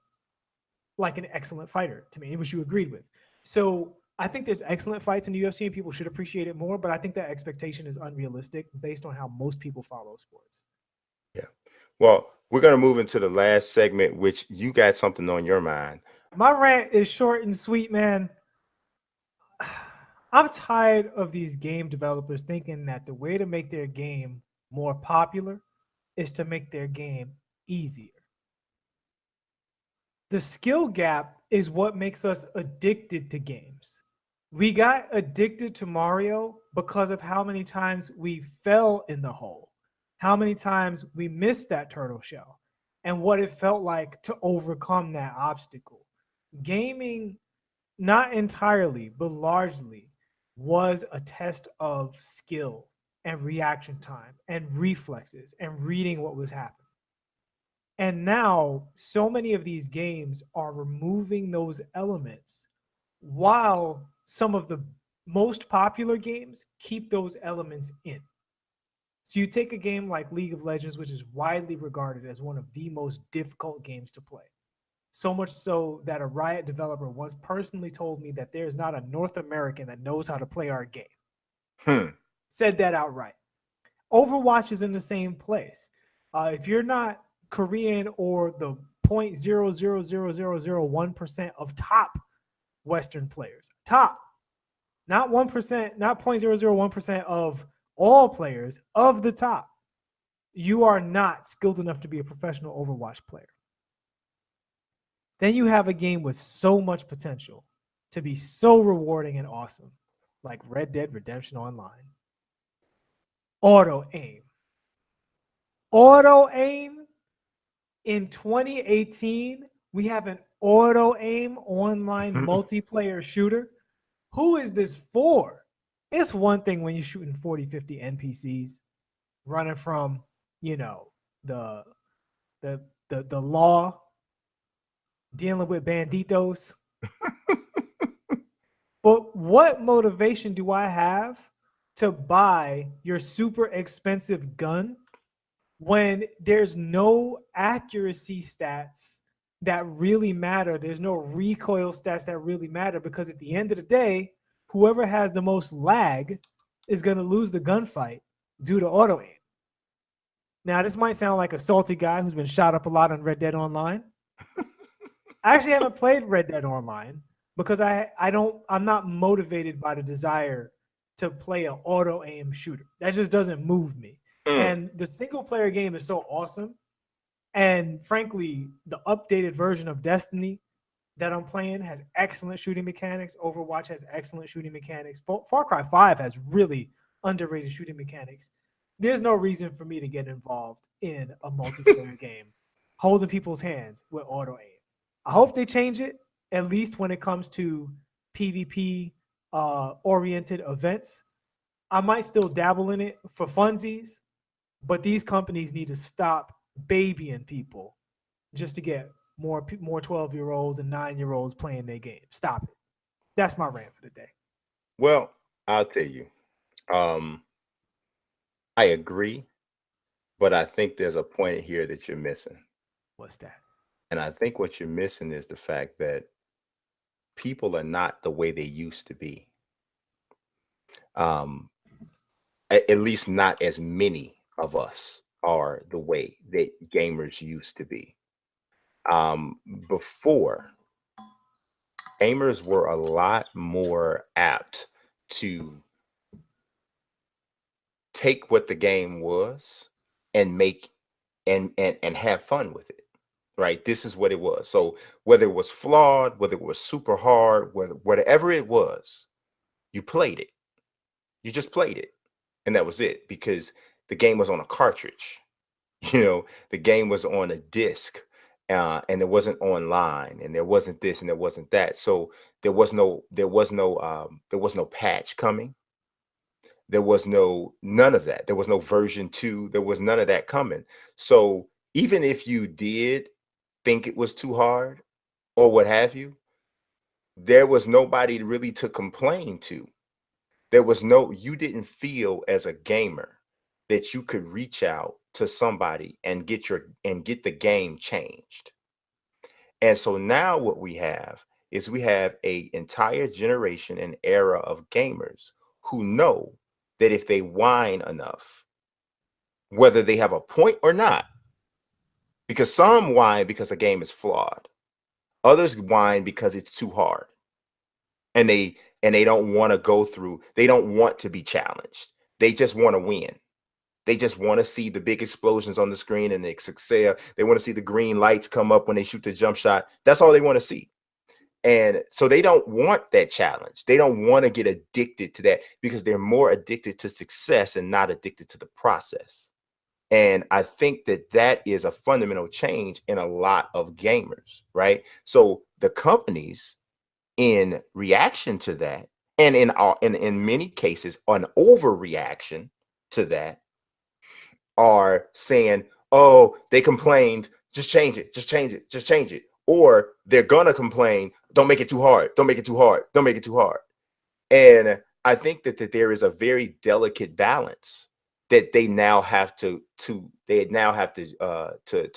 like an excellent fighter to me, which you agreed with. So I think there's excellent fights in the UFC and people should appreciate it more, but I think that expectation is unrealistic based on how most people follow sports. Yeah. Well, we're going to move into the last segment, which you got something on your mind. My rant is short and sweet, man. I'm tired of these game developers thinking that the way to make their game more popular is to make their game easier. The skill gap is what makes us addicted to games. We got addicted to Mario because of how many times we fell in the hole, how many times we missed that turtle shell, and what it felt like to overcome that obstacle. Gaming, not entirely, but largely, was a test of skill and reaction time and reflexes and reading what was happening. And now, so many of these games are removing those elements while some of the most popular games keep those elements in. So you take a game like League of Legends, which is widely regarded as one of the most difficult games to play. So much so that a Riot developer once personally told me that there's not a North American that knows how to play our game. Said that outright. Overwatch is in the same place. If you're not Korean or the 0.00001% of top Western players, top, not 1%, not 0.001% of all players of the top, you are not skilled enough to be a professional Overwatch player. Then you have a game with so much potential to be so rewarding and awesome, like Red Dead Redemption Online. Auto aim. Auto aim in 2018, we have an auto aim online multiplayer shooter. Who is this for? It's one thing when you're shooting 40, 50 NPCs running from, you know, the law, dealing with banditos. But what motivation do I have to buy your super expensive gun when there's no accuracy stats that really matter? There's no recoil stats that really matter, because at the end of the day, whoever has the most lag is going to lose the gunfight due to auto aim. Now, this might sound like a salty guy who's been shot up a lot on Red Dead Online. I actually haven't played Red Dead Online because I'm not motivated by the desire to play an auto aim shooter. That just doesn't move me. And the single player game is so awesome. And frankly, the updated version of Destiny that I'm playing has excellent shooting mechanics. Overwatch has excellent shooting mechanics. Far Cry 5 has really underrated shooting mechanics. There's no reason for me to get involved in a multiplayer game holding people's hands with auto aim. I hope they change it, at least when it comes to PvP oriented events. I might still dabble in it for funsies, but these companies need to stop babying people just to get more 12-year-olds and 9-year-olds playing their game. Stop it. That's my rant for the day. Well, I'll tell you, I agree, but I think there's a point here that you're missing. What's that? And I think what you're missing is the fact that people are not the way they used to be. At least not as many of us are the way that gamers used to be. Before, gamers were a lot more apt to take what the game was and make and have fun with it. Right? This is what it was. So whether it was flawed, whether it was super hard, whatever it was, you played it. You just played it. And that was it, because the game was on a cartridge. You know, the game was on a disc, and it wasn't online, and there wasn't this and there wasn't that. So there was no patch coming. There was none of that. There was no version 2. There was none of that coming. So even if you did think it was too hard or what have you, there was nobody really to complain to. You didn't feel as a gamer that you could reach out to somebody and get the game changed. And so now what we have is we have a entire generation and era of gamers who know that if they whine enough, whether they have a point or not, because some whine because the game is flawed, others whine because it's too hard, and they don't want to go through, they don't want to be challenged. They just want to win. They just want to see the big explosions on the screen and the success. They want to see the green lights come up when they shoot the jump shot. That's all they want to see. And so they don't want that challenge. They don't want to get addicted to that because they're more addicted to success and not addicted to the process. And I think that that is a fundamental change in a lot of gamers, right? So the companies, in reaction to that, and in many cases, an overreaction to that, are saying, oh, they complained, just change it, just change it, just change it. Or they're gonna complain, don't make it too hard, don't make it too hard, don't make it too hard. And I think that there is a very delicate balance that they now have to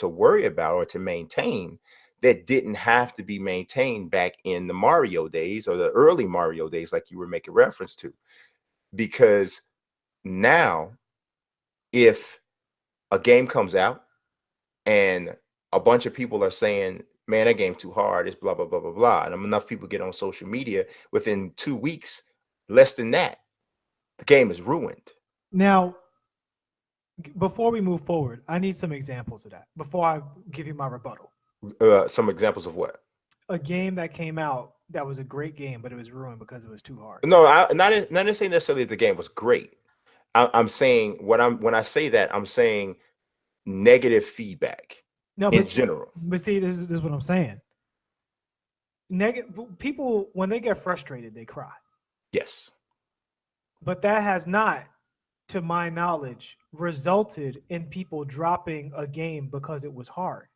worry about or to maintain, that didn't have to be maintained back in the Mario days or the early Mario days, like you were making reference to. Because now, if a game comes out and a bunch of people are saying, man, that game too hard, it's blah, blah, blah, blah, blah, and enough people get on social media, within 2 weeks, less than that, the game is ruined. Now, before we move forward, I need some examples of that before I give you my rebuttal. Some examples of what? A game that came out that was a great game, but it was ruined because it was too hard. No, not saying necessarily the game was great. I'm saying when I say that, I'm saying negative feedback in general. But see, this is what I'm saying. People, when they get frustrated, they cry. Yes. But that has not, to my knowledge, resulted in people dropping a game because it was hard.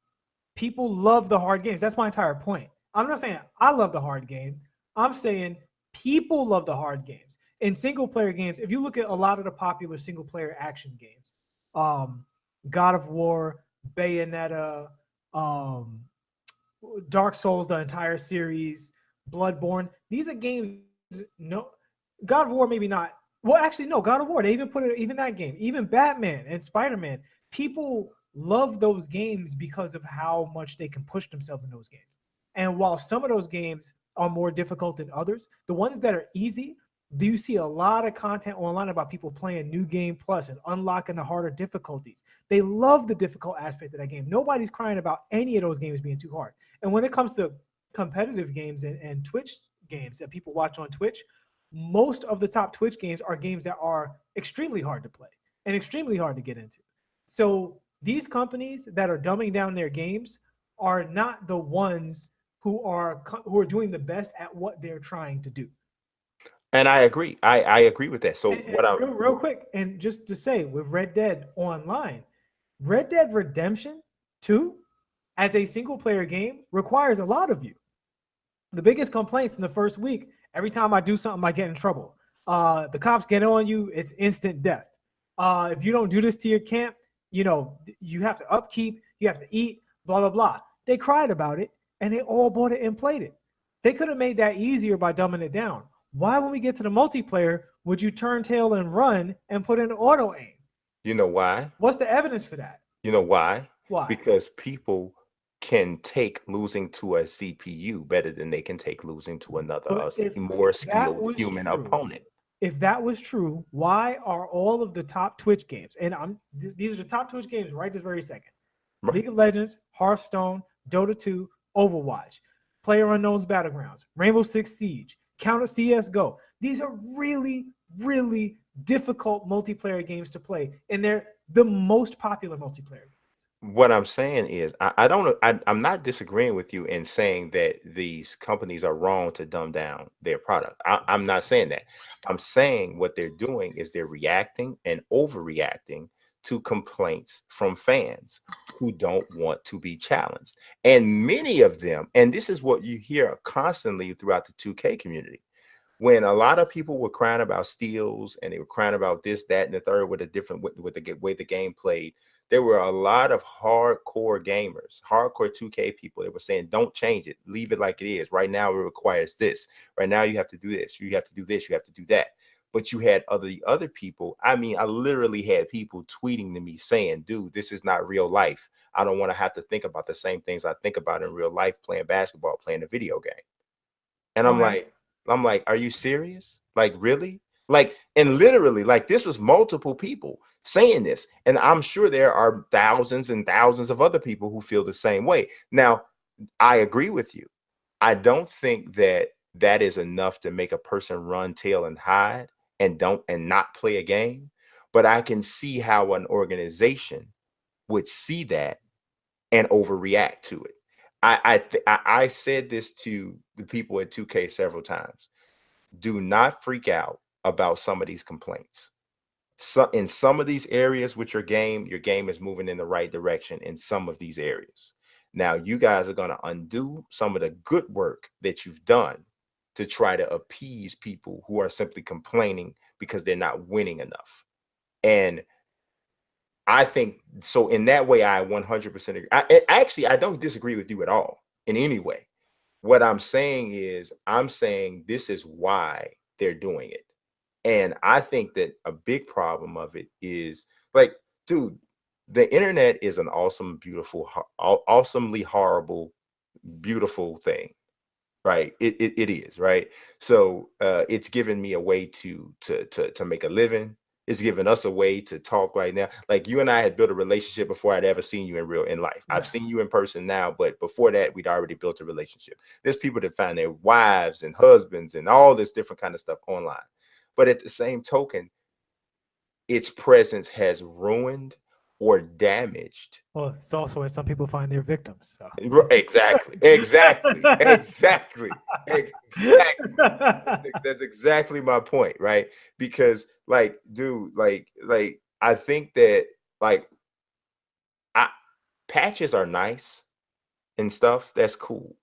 People love the hard games. That's my entire point. I'm not saying I love the hard game. I'm saying people love the hard games. In single player games, if you look at a lot of the popular single player action games, God of War, Bayonetta, Dark Souls, the entire series, Bloodborne, these are games. No, God of War, maybe not. Well, actually, no, God of War, they even put it, even that game, even Batman and Spider-Man. People love those games because of how much they can push themselves in those games. And while some of those games are more difficult than others, the ones that are easy, do you see a lot of content online about people playing New Game Plus and unlocking the harder difficulties? They love the difficult aspect of that game. Nobody's crying about any of those games being too hard. And when it comes to competitive games and Twitch games that people watch on Twitch, most of the top Twitch games are games that are extremely hard to play and extremely hard to get into. So these companies that are dumbing down their games are not the ones who are doing the best at what they're trying to do. And I agree. I agree with that. So real quick, and just to say, with Red Dead Online, Red Dead Redemption 2 as a single player game requires a lot of you. The biggest complaints in the first week, every time I do something, I get in trouble. The cops get on you, it's instant death. If you don't do this to your camp, you have to upkeep, you have to eat, blah, blah, blah. They cried about it, and they all bought it and played it. They could have made that easier by dumbing it down. Why, when we get to the multiplayer, would you turn tail and run and put in auto aim? You know why? What's the evidence for that? You know why? Why? Because people can take losing to a CPU better than they can take losing to another more skilled human opponent. If that was true, why are all of the top Twitch games, and these are the top Twitch games right this very second, right. League of Legends, Hearthstone, Dota 2, Overwatch, PlayerUnknown's Battlegrounds, Rainbow Six Siege, Counter CSGO. These are really, really difficult multiplayer games to play, and they're the most popular multiplayer games. What I'm saying is, I'm not disagreeing with you in saying that these companies are wrong to dumb down their product. I'm not saying that. I'm saying what they're doing is they're reacting and overreacting to complaints from fans who don't want to be challenged. And many of them, and this is what you hear constantly throughout the 2K community, when a lot of people were crying about steals and they were crying about this, that, and the third with a different with the way the game played, there were a lot of hardcore gamers, hardcore 2K people that were saying, don't change it, leave it like it is. Right now, it requires this. Right now, you have to do this. You have to do this. You have to do that. But you had other people. I mean, I literally had people tweeting to me saying, dude, this is not real life. I don't want to have to think about the same things I think about in real life, playing basketball, playing a video game. And Okay. I'm like, are you serious? Like, really? Like, and literally, like, this was multiple people saying this. And I'm sure there are thousands and thousands of other people who feel the same way. Now, I agree with you. I don't think that that is enough to make a person run, tail, and hide and not play a game. But I can see how an organization would see that and overreact to it. I said this to the people at 2K several times. Do not freak out about some of these complaints. So in some of these areas with your game is moving in the right direction in some of these areas. Now you guys are going to undo some of the good work that you've done to try to appease people who are simply complaining because they're not winning enough. And I think so. In that way, I 100% agree. I don't disagree with you at all in any way. What I'm saying is, I'm saying this is why they're doing it. And I think that a big problem of it is, like, dude, the internet is an awesome, beautiful, awesomely horrible, beautiful thing. Right. It is, right. So it's given me a way to make a living. It's given us a way to talk right now. Like, you and I had built a relationship before I'd ever seen you in life. I've Yeah. seen you in person now, but before that, we'd already built a relationship. There's people that find their wives and husbands and all this different kind of stuff online. But at the same token, its presence has ruined or damaged. Well, it's also where some people find their victims. So. Exactly. Exactly. That's exactly my point, right? Because, like, dude, like I think that, like, patches are nice and stuff. That's cool.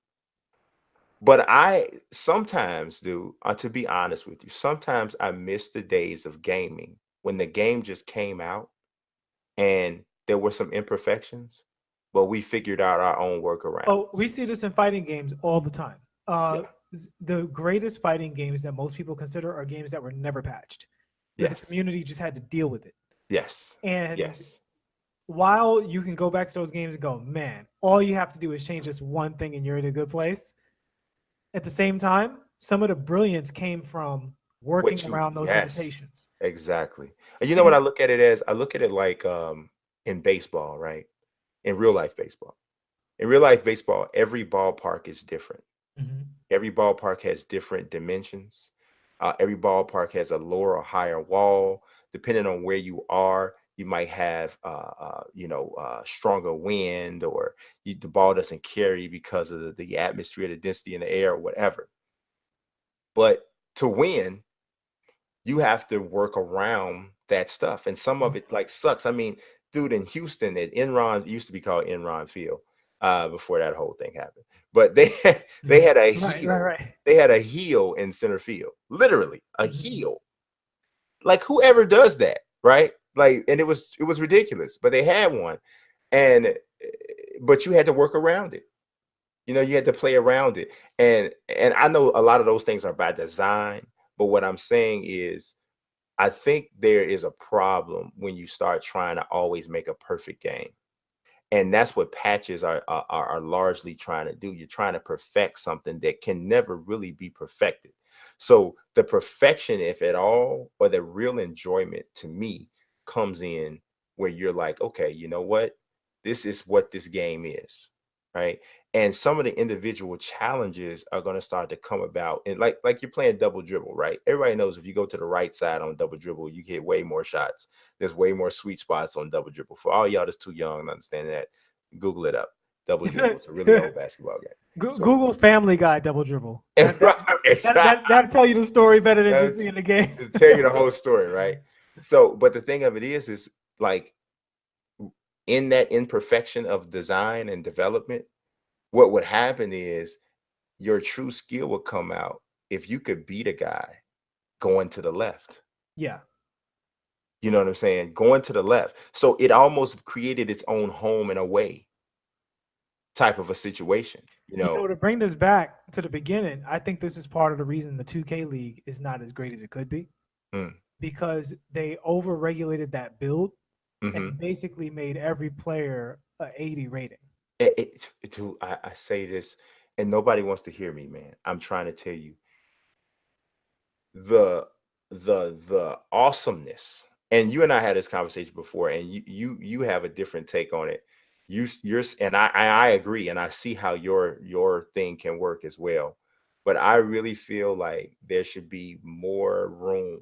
But I sometimes, dude, to be honest with you, sometimes I miss the days of gaming when the game just came out and there were some imperfections, but we figured out our own workaround. Oh, we see this in fighting games all the time. Yeah. The greatest fighting games that most people consider are games that were never patched, that the Yes. community just had to deal with it. Yes. And Yes. while you can go back to those games and go, man, all you have to do is change this one thing and you're in a good place. At the same time, some of the brilliance came from working around those limitations. Exactly. And you know what I look at it as? I look at it like in baseball, right? In real life baseball. In real life baseball, every ballpark is different. Mhm. Every ballpark has different dimensions. Every ballpark has a lower or higher wall. Depending on where you are, you might have, stronger wind, or the ball doesn't carry because of the atmosphere, the density in the air, or whatever. But to win, you have to work around that stuff. And some of it, like, sucks. I mean, dude, in Houston at Enron, it used to be called Enron Field before that whole thing happened. But they had a heel. Right. They had a heel in center field, literally a heel. Like, whoever does that, right? Like, and it was ridiculous, but they had one, but you had to work around it. You know, you had to play around it, and I know a lot of those things are by design. But what I'm saying is, I think there is a problem when you start trying to always make a perfect game. And that's what patches are largely trying to do. You're trying to perfect something that can never really be perfected. So the perfection, if at all, or the real enjoyment to me, comes in where you're like, okay, you know what? This is what this game is, right? And some of the individual challenges are going to start to come about. And like you're playing double dribble, right? Everybody knows if you go to the right side on double dribble, you get way more shots. There's way more sweet spots on double dribble. For all y'all that's too young to understand that, Google it up. Double dribble. It's a really old basketball game. Google Family Guy double dribble. Exactly. That'll tell you the story better than just seeing the game. To tell you the whole story, right? So, but the thing of it is like, in that imperfection of design and development, what would happen is your true skill would come out if you could beat a guy going to the left. Yeah. You know what I'm saying? Going to the left. So it almost created its own home in a way type of a situation. You know, To bring this back to the beginning, I think this is part of the reason the 2K League is not as great as it could be. Because they over-regulated that build and basically made every player a 80 rating. I say this, and nobody wants to hear me, man. I'm trying to tell you the awesomeness. And you and I had this conversation before, and you have a different take on it. You're and I agree, and I see how your thing can work as well. But I really feel like there should be more room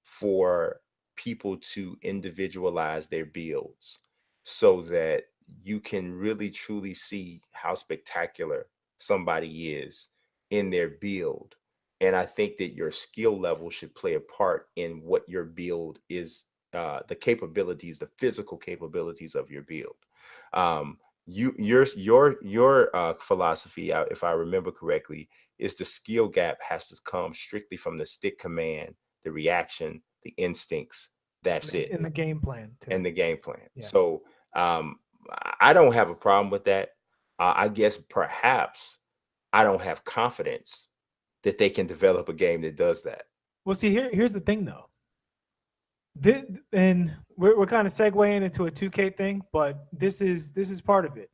for people to individualize their builds so that you can really truly see how spectacular somebody is in their build. And I think that your skill level should play a part in what your build is, the capabilities, the physical capabilities of your build. Your philosophy, if I remember correctly, is the skill gap has to come strictly from the stick command, the reaction, the instincts. That's it. In the game plan too. And the game plan. Yeah. So I don't have a problem with that. I guess perhaps I don't have confidence that they can develop a game that does that. Well, see, here's the thing though. And we're kind of segueing into a 2K thing, but this is part of it.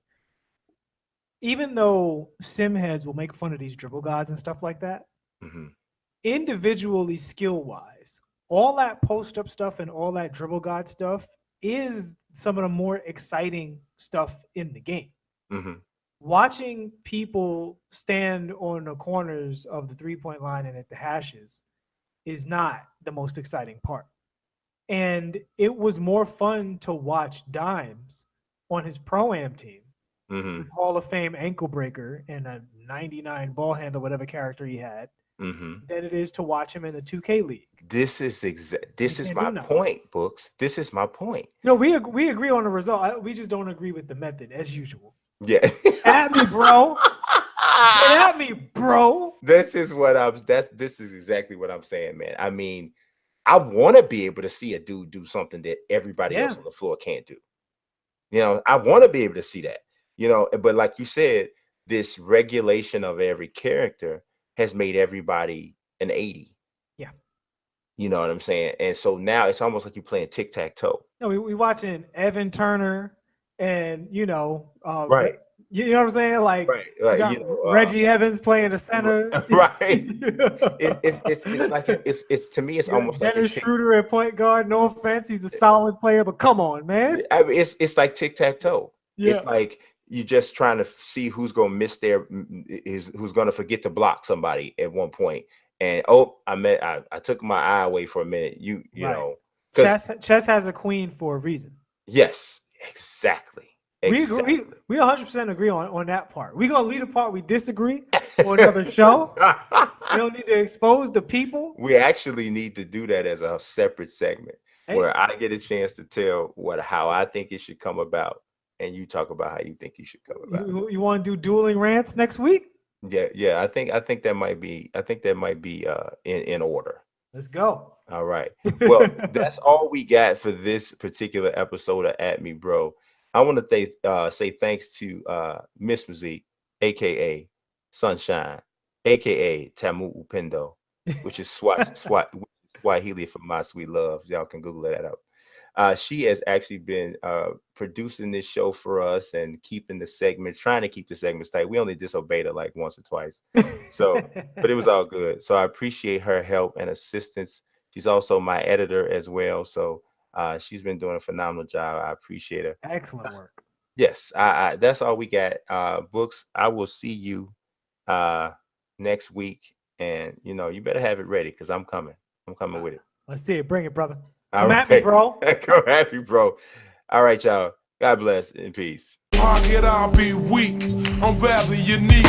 Even though sim heads will make fun of these dribble gods and stuff like that, individually skill wise, all that post up stuff and all that dribble god stuff is some of the more exciting stuff in the game. Watching people stand on the corners of the 3-point line and at the hashes is not the most exciting part. And it was more fun to watch Dimes on his Pro-Am team with Hall of Fame ankle breaker and a 99 ball handle, whatever character he had, than it is to watch him in the 2K League. This is my point, Books. This is my point. No, we agree on the result. We just don't agree with the method as usual. Yeah. At me, bro. Get at me, bro. This is exactly what I'm saying, man. I mean, I want to be able to see a dude do something that everybody else on the floor can't do. You know, I want to be able to see that, you know, but like you said, this regulation of every character has made everybody an 80. Yeah. You know what I'm saying? And so now it's almost like you're playing tic-tac-toe. No, we watching Evan Turner and, right. You know what I'm saying? Like, right. Reggie Evans playing the center. Right. It's like it's to me, it's almost Dennis like Dennis Schroeder at point guard. No offense, he's a solid player, but come on, man. I mean, it's like tic-tac-toe. Yeah. It's like you're just trying to see who's going to miss who's going to forget to block somebody at one point. And I took my eye away for a minute. You know, chess has a queen for a reason. Yes, exactly. We 100% agree on that part. We're gonna leave the part we disagree on another show. We don't need to expose the people. We actually need to do that as a separate segment where I get a chance to tell how I think it should come about, and you talk about how you think it should come about. You want to do dueling rants next week? Yeah. I think that might be in order. Let's go. All right. Well, that's all we got for this particular episode of At Me Bro. I want to say thanks to Miss Mazique, aka Sunshine, aka Tamu Upendo, which is Swahili for my sweet love. Y'all can Google that up. She has actually been producing this show for us and keeping the segments, trying to keep the segments tight. We only disobeyed her like once or twice, but it was all good. So I appreciate her help and assistance. She's also my editor as well. So she's been doing a phenomenal job. I appreciate her. Excellent work. Yes, that's all we got. Books, I will see you next week. And, you better have it ready because I'm coming. I'm coming with it. Let's see it. Bring it, brother. Come at me, bro. Come at me, bro. All right, y'all. God bless and peace. I'll be weak. I'm very unique.